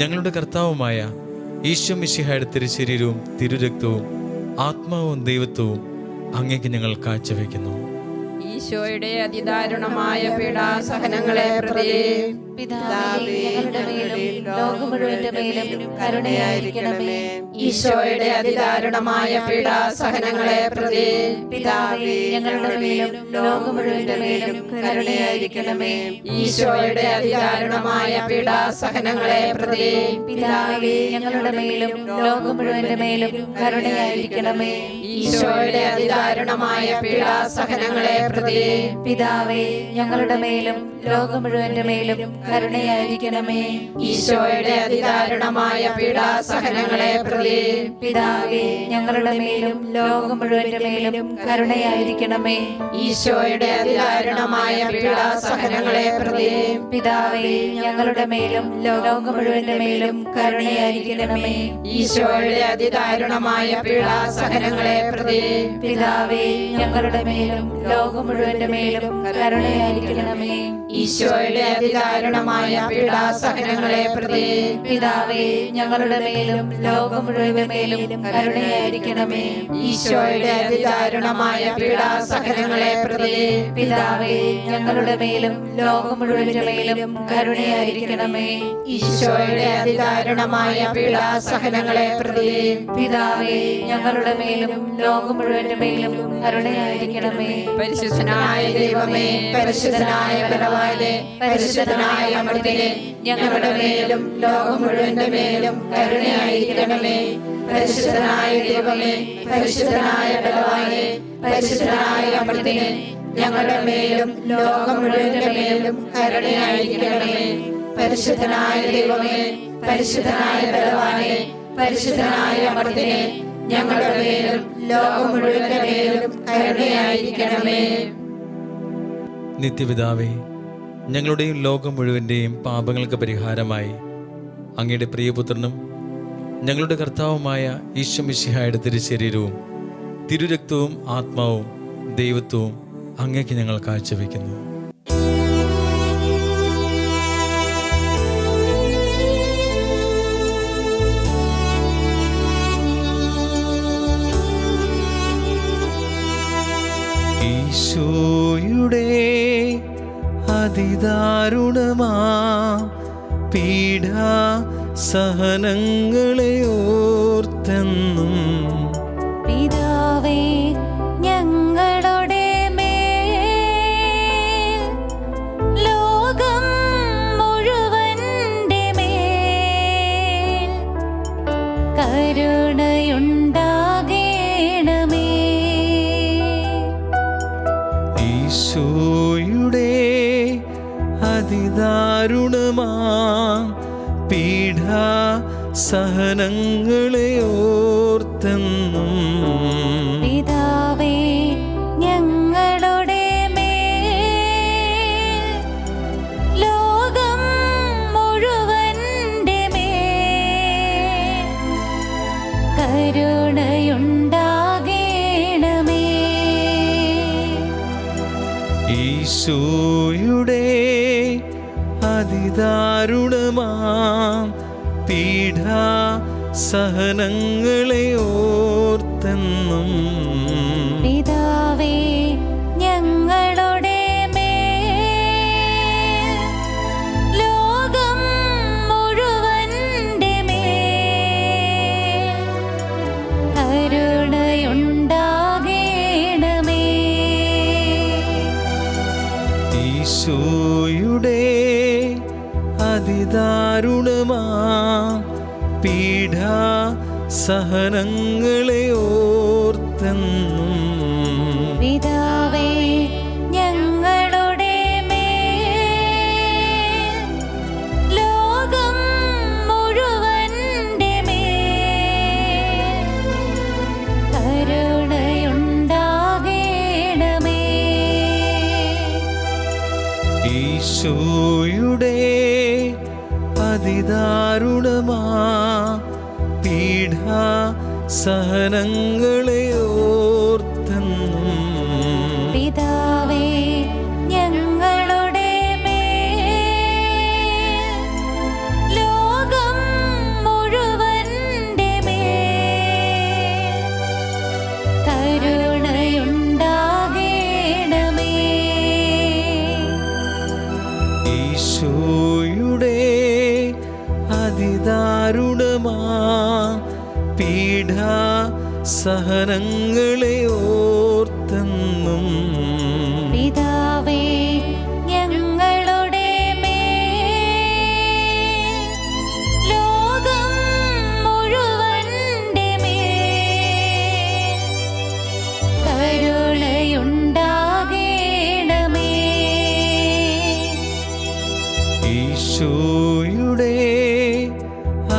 ഞങ്ങളുടെ കർത്താവുമായ ഈശോ മിശിഹായുടെ തിരുശരീരവും തിരുരക്തവും ആത്മാവും ദൈവത്വവും അങ്ങേക്ക് ഞങ്ങൾ കാഴ്ചവെക്കുന്നു. ഈശോയുടെ അതിദാരുണമായ പീഡാസഹനങ്ങളെ പ്രതി പിതാവേ, ഞങ്ങളുടെ മേലും ലോകം മുഴുവന്റെ മേലും കരുണയായിരിക്കണമേ. ഈശോയുടെ അതിദാരുണമായ പീഡാസഹനങ്ങളെ പ്രതി പിതാവേ, ഞങ്ങളുടെ മേലും ലോകം മുഴുവന്റെ മേലും കരുണയായിരിക്കണമേ. ഈശോയുടെ അതിദാരുണമായ പീഡാസഹനങ്ങളെ പ്രതി പിതാവേ, ഞങ്ങളുടെ മേലും ലോകം മുഴുവന്റെ മേലും കരുണയായിരിക്കണമേ. ഈശോയുടെ അതിദാരുണമായ പീഡാസഹനങ്ങളെ പ്രതി പിതാവേ, ഞങ്ങളുടെ മേലും ലോകം മുഴുവന്റെ മേലും കരുണയായിരിക്കണമേ. ഈശോയുടെ അതിദാരുണമായ പീഡാസഹനങ്ങളെ പ്രതി പിതാവേ, ഞങ്ങളുടെ മേലും ലോകം മുഴുവന്റെ മേലും കരുണയായിരിക്കണമേ. ഈശോയുടെ അതിദാരുണമായ പീഡാസഹനങ്ങളെ പ്രതി പിതാവേ, ഞങ്ങളുടെ മേലും ലോകം മുഴുവന്റെ മേലും കരുണയായിരിക്കണമേ. ഈശോയുടെ അതിദാരുണമായ പീഡാസഹനങ്ങളെ പ്രതി പിതാവേ ഞങ്ങളുടെ മേലും ലോകം മുഴുവന്റെ മേലും കരുണയായിരിക്കണമേ. ഈശോയുടെ അതിദാരുണമായ പീഡാസഹനങ്ങളെ പ്രതി പിതാവേ ഞങ്ങളുടെ മേലും ലോകം മുഴുവന്റെ മേലും കരുണയായിരിക്കണമേ. ഈശോയുടെ അതിദാരുണമായ പീഡാസഹനങ്ങളെ പ്രതി പിതാവേ ഞങ്ങളുടെ മേലും ലോകം മുഴുവന്റെ മേലും കരുണയായിരിക്കണമേ. ഈശോയുടെ അതിദാരുണമായ പീഡാസഹനങ്ങളെ പ്രതി പിതാവേ ഞങ്ങളുടെ മേലും ലോകം മുഴുവന്റെ മേലും കരുണയായിരിക്കണമേ. പരിശുദ്ധനായ ദൈവമേ, പരിശുദ്ധനായ ബലവാനെ, പരിശുദ്ധനായ അമൃതനെ, ഞങ്ങളുടെ മേലും ലോകം മുഴുവന്റെ മേലും കരുണയായിരിക്കണമേ. പരിശുദ്ധനായ ദൈവമേ, പരിശുദ്ധനായ ബലവാനെ, പരിശുദ്ധനായ അമൃതനെ, ഞങ്ങളുടെ മേലും ലോകം മുഴുവന്റെ മേലും കരുണയായിരിക്കണമേ. പരിശുദ്ധനായ ദൈവമേ, പരിശുദ്ധനായ ബലവാനെ, പരിശുദ്ധനായ അമൃതനെ, ഞങ്ങളുടെ മേലും ലോകം മുഴുവന്റെ മേലും കരുണയായിരിക്കണമേ. നിത്യപിതാവേ, ഞങ്ങളുടെയും ലോകം മുഴുവൻ്റെയും പാപങ്ങൾക്ക് പരിഹാരമായി അങ്ങയുടെ പ്രിയപുത്രനും ഞങ്ങളുടെ കർത്താവുമായ ഈശോ മിശിഹായുടെ തിരുശരീരവും തിരുരക്തവും ആത്മാവും ദൈവത്വവും അങ്ങേക്ക് ഞങ്ങൾ കാഴ്ചവെക്കുന്നു. ഈശോയുടെ അതിദാരുണമാ പീഡാ സഹനങ്ങളെ ഓർത്തെന്നും പിതാവേ ഞങ്ങളുടെ മേൽ ലോകം മുഴുവന്റെ മേൽ കരുണയുണ്ടാകേണമേ. ഈശോയുടെ അതിദാരുണമാ പീഡാ സഹനങ്ങളെ ഓർത്തെന്നും പിതാവേ ഞങ്ങളുടെ മേൽ ലോകം മുഴുവന്റെ മേൽ കരുണയുണ്ടാകേണമേ. ഈശോയുടെ അതിദാരുണമാ പീഡാ സഹനങ്ങളെ ഓർത്തെന്നും പിതാവേ ഞങ്ങളുടെ മേൽ ലോകം മുഴുവന്റെ മേൽ കരുണയുണ്ടാകേണമേ. ഈശോയുടെ അതിദാരുണമാ പീഡാ സഹനങ്ങളെ ഓർത്തെന്നും പിതാവേ ഞങ്ങളുടെ മേൽ ലോകം മുഴുവന്റെ മേൽ കരുണയുണ്ടാകേണമേ. ഈശോയുടെ അതിദാരുണമാ പീഡാ സഹനങ്ങളെ ഓർത്തെന്നും പിതാവേ ഞങ്ങളുടെ മേൽ ലോകം മുഴുവന്റെ മേൽ കരുണയുണ്ടാകേണമേ. ഈശോയുടെ അതിദാരുണമാ പീഡാ സഹനങ്ങളെ ഓർത്തെന്നും പിതാവേ ഞങ്ങളുടെ മേൽ ലോകം മുഴുവന്റെ മേൽ കരുണയുണ്ടാകേണമേ. ഈശോയുടെ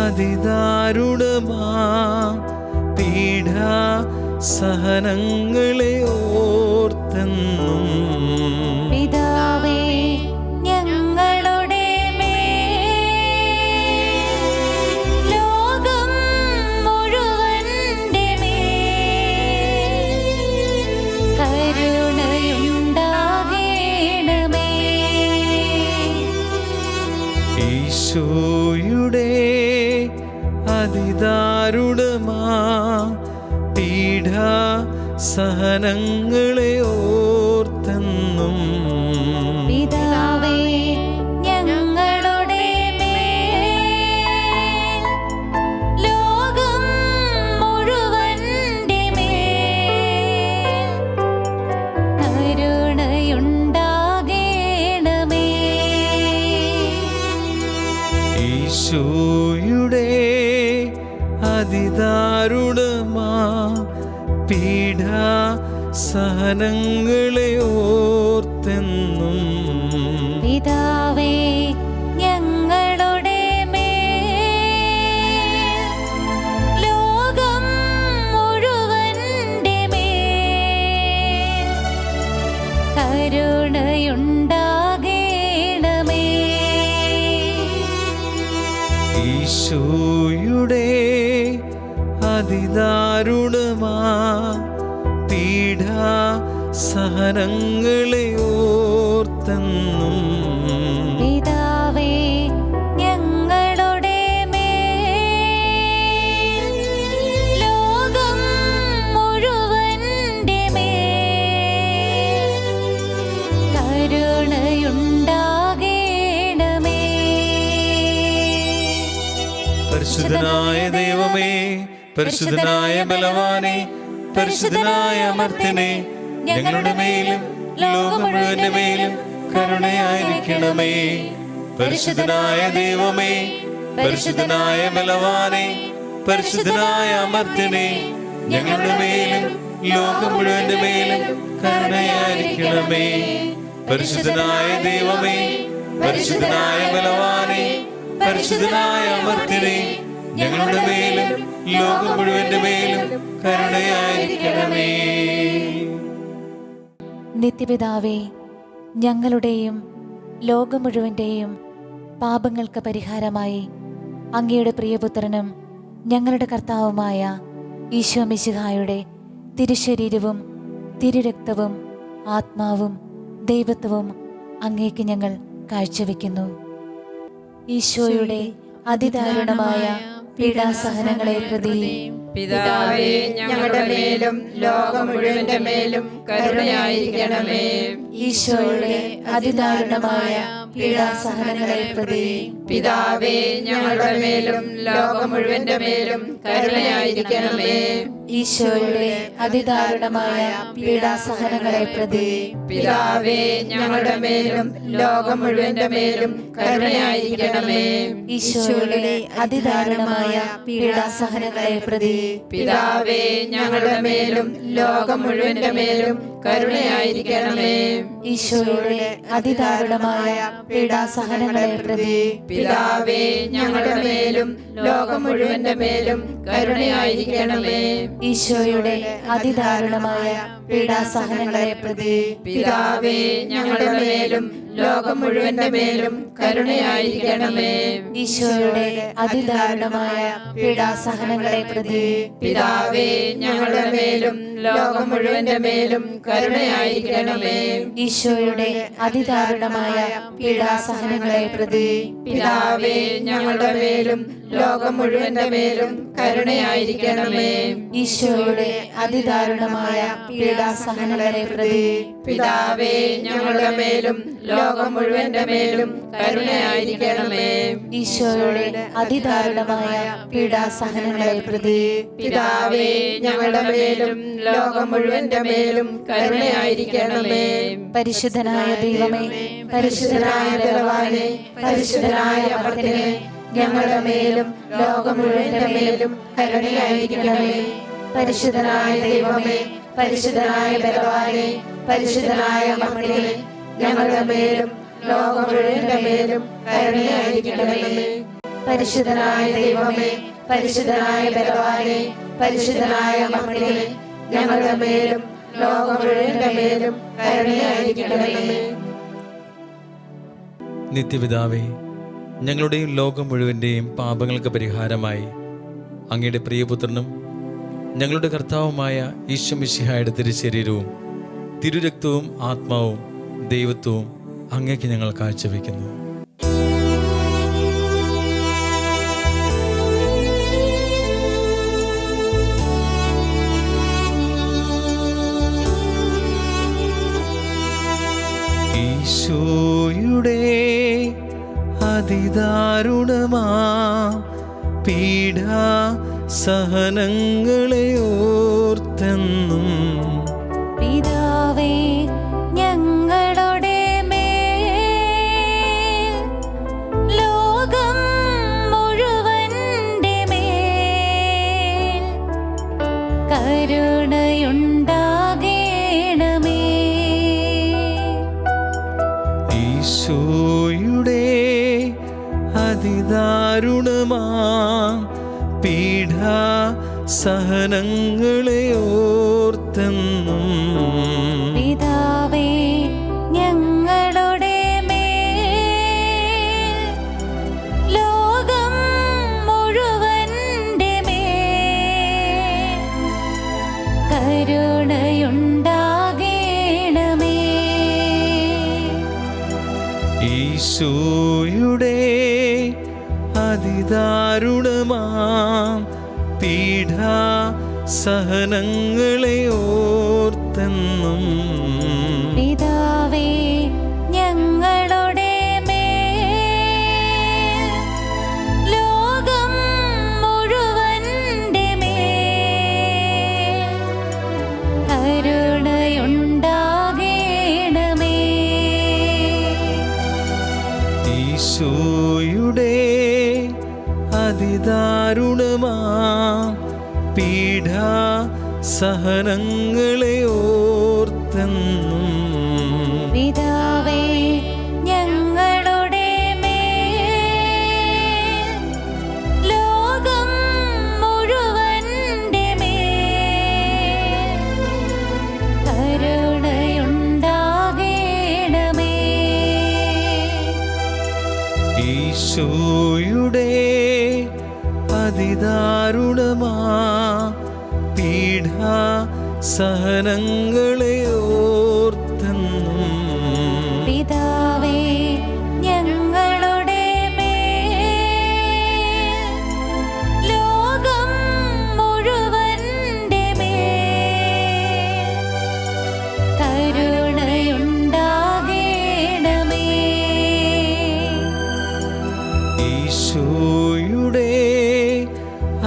അതിദാരുണമാ പീഡാ സഹനങ്ങളെ ഓർത്തെന്നും പിതാവേ ഞങ്ങളുടെ മേൽ ലോകം മുഴുവന്റെ മേൽ ഈശോയുടെ അതിദാരുണമാ പീഡാ സഹനങ്ങളെ ഓർത്തെന്നും പിതാവേ ഞങ്ങളുടെ മേൽ ലോകം മുഴുവന്റെ മേൽ കരുണയുണ്ടാകേണമേ. ഈശോയുടെ അതിദാരുണമാ പീഡാ സഹനങ്ങളെ ഓർത്തെന്നും പിതാവേ ഞങ്ങളുടെ മേൽ ലോകം മുഴുവന്റെ മേൽ കരുണയുണ്ടാകേണമേ. ഈശോയുടെ അതിദാരുണമാ പീഡാ സഹനങ്ങളെ ഓർത്തെന്നും പിതാവേ ഞങ്ങളുടെ മേൽ ലോകം മുഴുവന്റെ മേൽ കരുണയുണ്ടാകേണമേ. പരിശുദ്ധനായ ദൈവമേ, പരിശുദ്ധനായ ബലവാനെ, പരിശുദ്ധനായ അമർത്യനെ, ഞങ്ങളുടെ മേലും ലോകം മുഴുവന്റെ മേലും കരുണയായിരിക്കണമേ. പരിശുദ്ധനായ ദൈവമേ, പരിശുദ്ധനായ ബലവാനെ, പരിശുദ്ധനായ അമർത്യനെ, ഞങ്ങളുടെ മേലും ലോകം മുഴുവന്റെ മേലും കരുണയായിരിക്കണമേ. പരിശുദ്ധനായ ദൈവമേ, പരിശുദ്ധനായ ബലവാനെ, പരിശുദ്ധനായ അമർത്യനെ, ഞങ്ങളുടെ മേലും ലോകം മുഴുവന്റെ മേലും കരുണയായിരിക്കണമേ. നിത്യപിതാവേ ഞങ്ങളുടെയും ലോകം മുഴുവൻ്റെയും പാപങ്ങൾക്ക് പരിഹാരമായി അങ്ങയുടെ പ്രിയപുത്രനും ഞങ്ങളുടെ കർത്താവുമായ ഈശോ മിശിഹായുടെ തിരുശരീരവും തിരുരക്തവും ആത്മാവും ദൈവത്വവും അങ്ങേക്ക് ഞങ്ങൾ കാഴ്ചവെക്കുന്നു. ഈശോയുടെ അതിദാരുണമായ പീഡാസഹനങ്ങളെ പ്രതി പിതാവേ ഞങ്ങളുടെ മേലും ലോകം മുഴുവന്റെ മേലും കരുണയായിരിക്കണമേ. ഈശോയുടെ അതിദാരുണമായ പീഡാസഹനങ്ങളെ പ്രതി പിതാവേ ഞങ്ങളുടെ മേലും ലോകം മുഴുവന്റെ മേലും കരുണയായിരിക്കണമേ. ഈശോയുടെ അതിദാരുണമായ പീഡാസഹനങ്ങളെ പ്രതി പിതാവേ ഞങ്ങളുടെ മേലും ലോകം മുഴുവന്റെ മേലും കരുണയായിരിക്കണമേ. ഈശോയുടെ അതിദാരുണമായ പീഡാസഹനങ്ങളെ പ്രതി പിതാവേ ഞങ്ങളുടെ മേലും ലോകം മുഴുവന്റെ മേലും കരുണയായിരിക്കണമേ. ഈശോയുടെ അതിദാരുണമായ പീഡാസഹനങ്ങളെ പ്രതി പിതാവേ ഞങ്ങളുടെ മേലും ലോകം മുഴുവന്റെ മേലും കരുണയായിരിക്കണമേ. ഈശോയുടെ അതിദാരുണമായ പീഡാസഹനങ്ങളെ പ്രതി പിതാവേ ഞങ്ങളുടെ മേലും ലോകം മുഴുവന്റെ മേലും കരുണയായിരിക്കണമേ. ഈശോയുടെ അതിദാരുണമായ പീഡാസഹനങ്ങളെ പ്രതി പിതാവേ ഞങ്ങളുടെ മേലും ലോകം മുഴുവന്റെ മേലും കരുണയായിരിക്കണമേ. ഈശോയുടെ അതിദാരുണമായ പീഡാസഹനങ്ങളെ പ്രതി പിതാവേ ഞങ്ങളുടെ മേലും ലോകം മുഴുവന്റെ മേലും കരുണയായിരിക്കണമേ. ഈശോയുടെ അതിദാരുണമായ പീഡാസഹനങ്ങളെ പ്രതി പിതാവേ ഞങ്ങളുടെ മേലും ലോകം മുഴുവന്റെ മേലും കരുണയായിരിക്കണമേ. ഈശോയുടെ അതിദാരുണമായ പീഡാസഹനങ്ങളെ പ്രതി പിതാവേ ഞങ്ങളുടെ മേലും ലോകം മുഴുവന്റെ മേലും കരുണയായിരിക്കണമേ. പരിശുദ്ധനായ ദൈവമേ, പരിശുദ്ധനായ ബലവാനെ, പരിശുദ്ധനായ അമർത്യനെ, ഞങ്ങളുടെ മേലും ലോകം മുഴുവന്റെ മേലും കരുണയായിരിക്കണമേ. പരിശുദ്ധനായ ദൈവമേ, പരിശുദ്ധനായ ബലവാനെ, പരിശുദ്ധനായ അമർത്യനെ, ഞങ്ങളുടെ മേലും ലോകം മുഴുവന്റെ മേലും കരുണയായിരിക്കണമേ. പരിശുദ്ധനായ ദൈവമേ, പരിശുദ്ധനായ ബലവാനെ, പരിശുദ്ധനായ അമർത്യനെ, ഞങ്ങളുടെ മേലും ലോകം മുഴുവന്റെ മേലും കരുണയായിരിക്കണമേ. നിത്യപിതാവേ, ഞങ്ങളുടെയും ലോകം മുഴുവൻ്റെയും പാപങ്ങൾക്ക് പരിഹാരമായി അങ്ങയുടെ പ്രിയപുത്രനും ഞങ്ങളുടെ കർത്താവുമായ ഈശോ മിശിഹായുടെ തിരുശരീരവും തിരുരക്തവും ആത്മാവും ദൈവത്വവും അങ്ങേക്ക് ഞങ്ങൾ കാഴ്ചവെക്കുന്നു. ഈശോയുടെ അതിദാരുണമാ പീഡാ സഹനങ്ങളെ ഓർത്തെന്നും പിതാവേ ഞങ്ങളുടെ മേൽ ലോകം മുഴുവന്റെ മേൽ കരുണയുണ്ടാകേണമേ. ഈശോയുടെ അതിദാരുണമാ പീഡാ സഹനങ്ങളെ ഓർത്തെന്നും പിതാവേ ഞങ്ങളുടെ മേൽ ലോകം മുഴുവന്റെ മേൽ കരുണയുണ്ടാകേണമേ. ഈശോയുടെ അതിദാരുണമാം പീഡാ സഹനങ്ങളെ ഓർത്തെന്നും പിതാവേ ഞങ്ങളുടെ മേൽ ലോകം മുഴുവന്റെ മേൽ കരുണയുണ്ടാകേണമേ. ഈശോയുടെ അതിദാരുണമാ പീഡാ സഹനങ്ങളെ ഓർത്തെന്നും പിതാവേ ഞങ്ങളുടെ മേൽ ലോകം മുഴുവന്റെ മേൽ കരുണയുണ്ടാകേണമേ. ഈശോയുടെ അതിദാരുണമാ പീഡാ സഹനങ്ങളെ ഓർത്തെന്നും പിതാവേ ഞങ്ങളുടെ മേൽ ലോകം മുഴുവന്റെ മേൽ കരുണയുണ്ടാകേണമേ. ഈശോയുടെ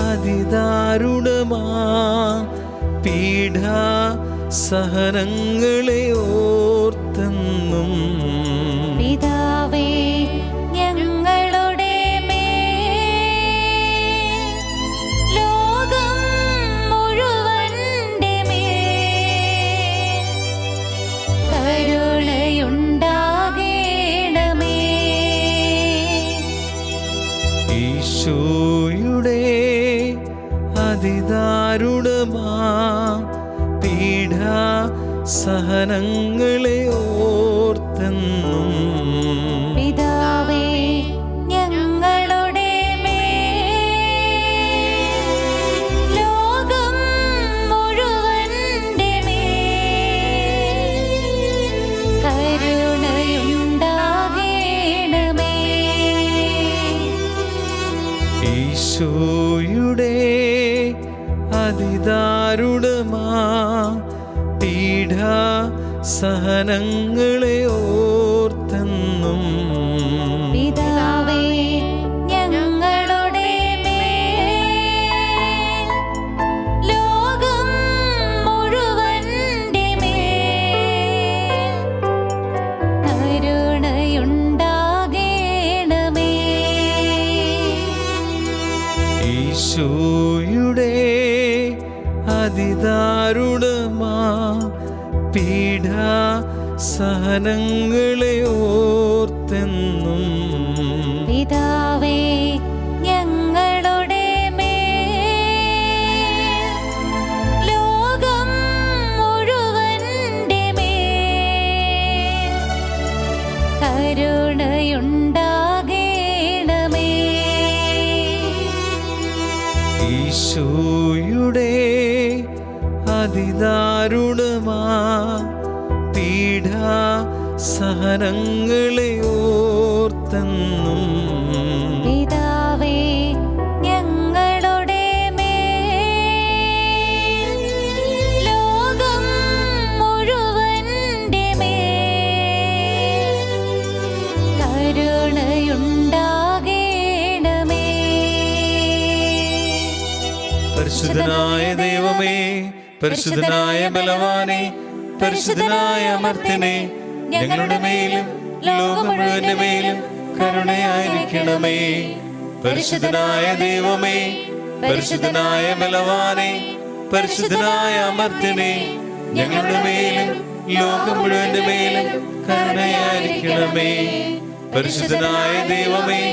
അതിദാരുണമാ പീഡാ സഹനങ്ങളെ ഓർത്തെന്നും പിതാവേ ഞങ്ങളുടെ മേൽ ലോകം മുഴുവന്റെ മേൽ കരുണയുണ്ടാകേണമേ. ഈശോയുടെ അതിദാരുണമാ പീഡാ സഹനങ്ങളെ ഓർത്തെന്നും പിതാവേ ഞങ്ങളുടെ മേൽ ലോകം മുഴുവന്റെ മേൽ കരുണയുണ്ടാകേണമേ. ഈശോയുടെ അതിദാരുണമാ പീഡാ സഹനങ്ങളെ ഓർത്തെന്നും പിതാവേ ഞങ്ങളുടെ മേൽ ലോകം മുഴുവന്റെ മേൽ കരുണയുണ്ടാകേണമേ. ഈശോയുടെ അതിദാരുണമാ പീഡാ സഹനങ്ങളെ ഓർത്തെന്നും പിതാവേ ഞങ്ങളുടെ മേൽ ലോകം മുഴുവന്റെ മേൽ കരുണയുണ്ടാകേണമേ. ഈശോയുടെ അതിദാരുണമാ പീഡാ സഹനങ്ങളെ ഓർത്തെന്നും പിതാവേ ഞങ്ങളുടെ മേൽ ലോകം മുഴുവന്റെ മേൽ പരിശുദ്ധനായ ദൈവമേ, പരിശുദ്ധനായ ബലവാനെ, പരിശുദ്ധനായ അമർത്യനെ, ഞങ്ങളുടെ മേലും ലോകം മുഴുവന്റെ മേലും കരുണയായിരിക്കണമേ. പരിശുദ്ധനായ ദൈവമേ, പരിശുദ്ധനായ ബലവാനെ, പരിശുദ്ധനായ അമർത്യനെ, ഞങ്ങളുടെ മേലും ലോകം മുഴുവന്റെ മേലും കരുണയായിരിക്കണമേ. പരിശുദ്ധനായ ദൈവമേ,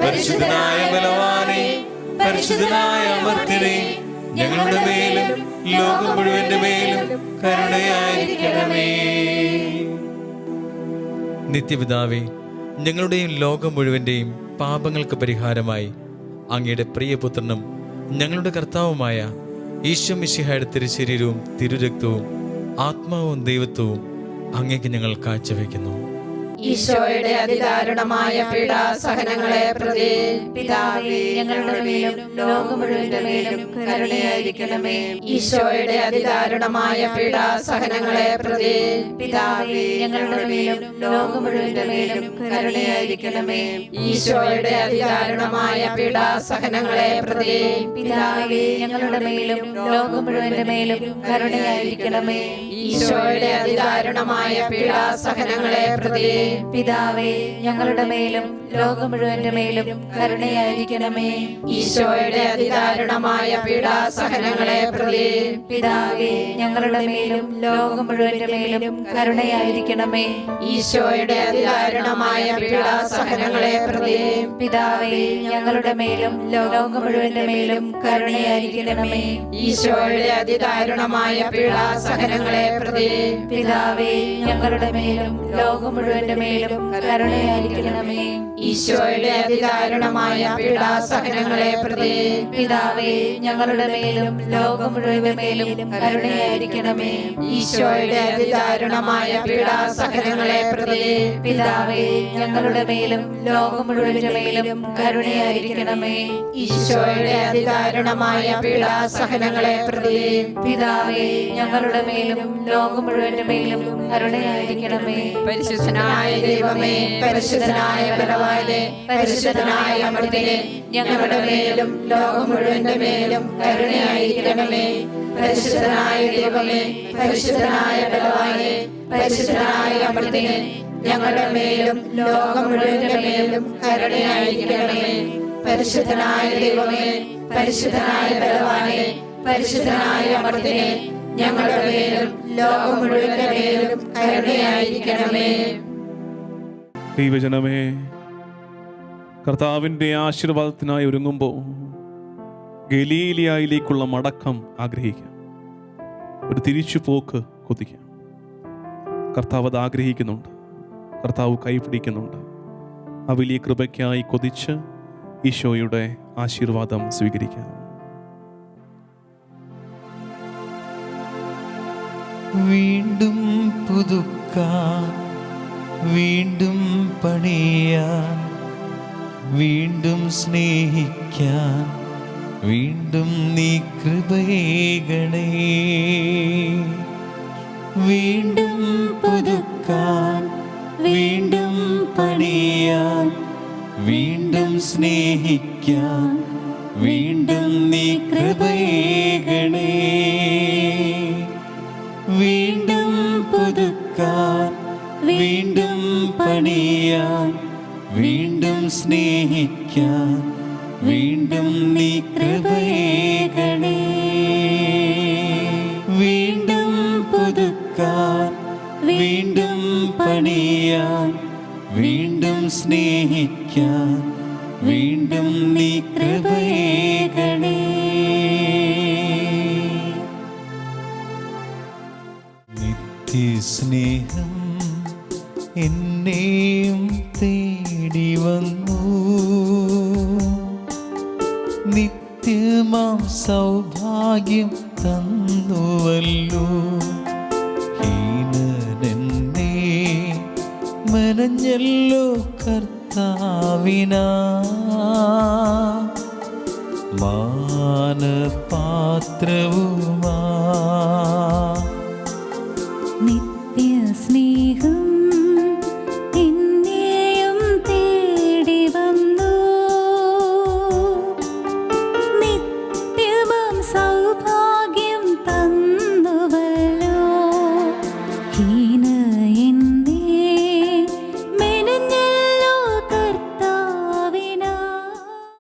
പരിശുദ്ധനായ ബലവാനെ, പരിശുദ്ധനായ അമർത്യനെ, ഞങ്ങളുടെ മേലും ലോകം മുഴുവന്റെ മേലും കരുണയായിരിക്കണമേ. നിത്യപിതാവേ, ഞങ്ങളുടെയും ലോകം മുഴുവന്റെയും പാപങ്ങൾക്ക് പരിഹാരമായി അങ്ങയുടെ പ്രിയപുത്രനും ഞങ്ങളുടെ കർത്താവുമായ ഈശോ മിശിഹായുടെ തിരുശരീരവും തിരുരക്തവും ആത്മാവും ദൈവത്വവും അങ്ങേക്ക് ഞങ്ങൾ കാഴ്ചവെക്കുന്നു. ഈശോയുടെ അതിദാരുണമായ പീഡാസഹനങ്ങളെ പ്രതി പിതാവേ, ഞങ്ങളുടെ മേലും ലോകം മുഴുവന്റെ മേലും കരുണയായിരിക്കണമേ. ഈശോയുടെ അതിദാരുണമായ പീഡാസഹനങ്ങളെ പ്രതി പിതാവേ, ഞങ്ങളുടെ മേലും ലോകം മുഴുവന്റെ മേലും കരുണയായിരിക്കണമേ. ഈശോയുടെ അതിദാരുണമായ പീഡാസഹനങ്ങളെ പ്രതി പിതാവേ, ഞങ്ങളുടെ മേലും ലോകം മുഴുവന്റെ മേലും കരുണയായിരിക്കണമേ. ഈശോയുടെ അതിദാരുണമായ പീഡാസഹനങ്ങളെ പ്രതി പിതാവേ, ഞങ്ങളുടെ മേലും ലോകം മുഴുവന്റെ മേലും കരുണയായിരിക്കണമേ. ഈശോയുടെ അതിദാരുണമായ പീഡാസഹനങ്ങളെ പ്രതി പിതാവേ, ഞങ്ങളുടെ മേലും ലോകം മുഴുവന്റെ മേലും കരുണയായിരിക്കണമേ. ഈശോയുടെ അതിദാരുണമായ പീഡാസഹനങ്ങളെ പ്രതി പിതാവേ, ഞങ്ങളുടെ മേലും ലോകം മുഴുവന്റെ മേലും കരുണയായിരിക്കണമേ. ഈശോയുടെ അതിദാരുണമായ പീഡാസഹനങ്ങളെ പ്രതി പിതാവേ, ഞങ്ങളുടെ മേലും ലോകം മുഴുവന്റെ മേലും കരുണയായിരിക്കണമേ. ഈശോയുടെ അതിദാരുണമായ പീഡാസഹനങ്ങളെ പ്രതി പിതാവേ, ഞങ്ങളുടെ മേലും ലോകം മുഴുവന്റെ മേലും കരുണയായിരിക്കണമേ. ഈശോയുടെ അതിദാരുണമായ പീഡാസഹനങ്ങളെ പ്രതി പിതാവേ, ഞങ്ങളുടെ മേലും ലോകം മുഴുവന്റെ മേലും കരുണയായിരിക്കണമേ. ഈശോയുടെ അതിദാരുണമായ പീഡാസഹനങ്ങളെ പ്രതി പിതാവേ, ഞങ്ങളുടെ മേലും ലോകം മുഴുവന്റെ മേലും കരുണയായിരിക്കണമേ. പരിശുദ്ധനായ ദൈവമേ, പരിശുദ്ധനായ ബലവാനെ, പരിശുദ്ധനായ അമർത്യനെ, ഞങ്ങളുടെ മേലും ലോകം മുഴുവന്റെ മേലും കരുണയായിരിക്കണമേ. പരിശുദ്ധനായ ദൈവമേ, പരിശുദ്ധനായ ബലവാനെ, പരിശുദ്ധനായ അമർത്യനെ, ഞങ്ങളുടെ മേലും ലോകം മുഴുവന്റെ മേലും കരുണയായിരിക്കണമേ. പരിശുദ്ധനായ ദൈവമേ, പരിശുദ്ധനായ ബലവാനെ, പരിശുദ്ധനായ അമർത്യനെ, ഞങ്ങളുടെ മേലും ലോകം മുഴുവന്റെ മേലും കരുണയായിരിക്കണമേ. ദൈവജനമേ, കർത്താവിൻ്റെ ആശീർവാദത്തിനായി ഒരുങ്ങുമ്പോൾ ഗലീലിയായിലേക്കുള്ള മടക്കം ആഗ്രഹിക്കാം. ഒരു തിരിച്ചുപോക്ക് കൊതിക്കാം. കർത്താവ് അത് ആഗ്രഹിക്കുന്നുണ്ട്. കർത്താവ് കൈപിടിക്കുന്നുണ്ട്. ആ വലിയ കൃപയ്ക്കായി കൊതിച്ച് ഈശോയുടെ ആശീർവാദം സ്വീകരിക്കാം. വീണ്ടും പുതുക്കാൻ, വീണ്ടും പണിയാൻ, വീണ്ടും സ്നേഹിക്കാൻ, വീണ്ടും നീ കൃപയേകണേ. വീണ്ടും പുതുക്കാൻ, വീണ്ടും പണിയാൻ, വീണ്ടും സ്നേഹിക്കാൻ, വീണ്ടും നീ കൃപയേകണേ. വീണ്ടും പുതുക്കാൻ, വീണ്ടും പണിയാൻ, വീണ്ടും സ്നേഹിക്കാൻ, വീണ്ടും നീ കൃപയേകണേ. വീണ്ടും പുതുക്കാൻ, വീണ്ടും പണിയാൻ, വീണ്ടും സ്നേഹിക്കാൻ, വീണ്ടും നീ കൃപയേകണേ. നിത്യസ്നേഹം എന്നെയും തേടി വന്നു. നിത്യമാം സൗഭാഗ്യം തന്നുവല്ലോ. ഹീനനെന്നെ മനഞ്ഞല്ലോ കർത്താവിനാ. മാനപാത്രവുമാ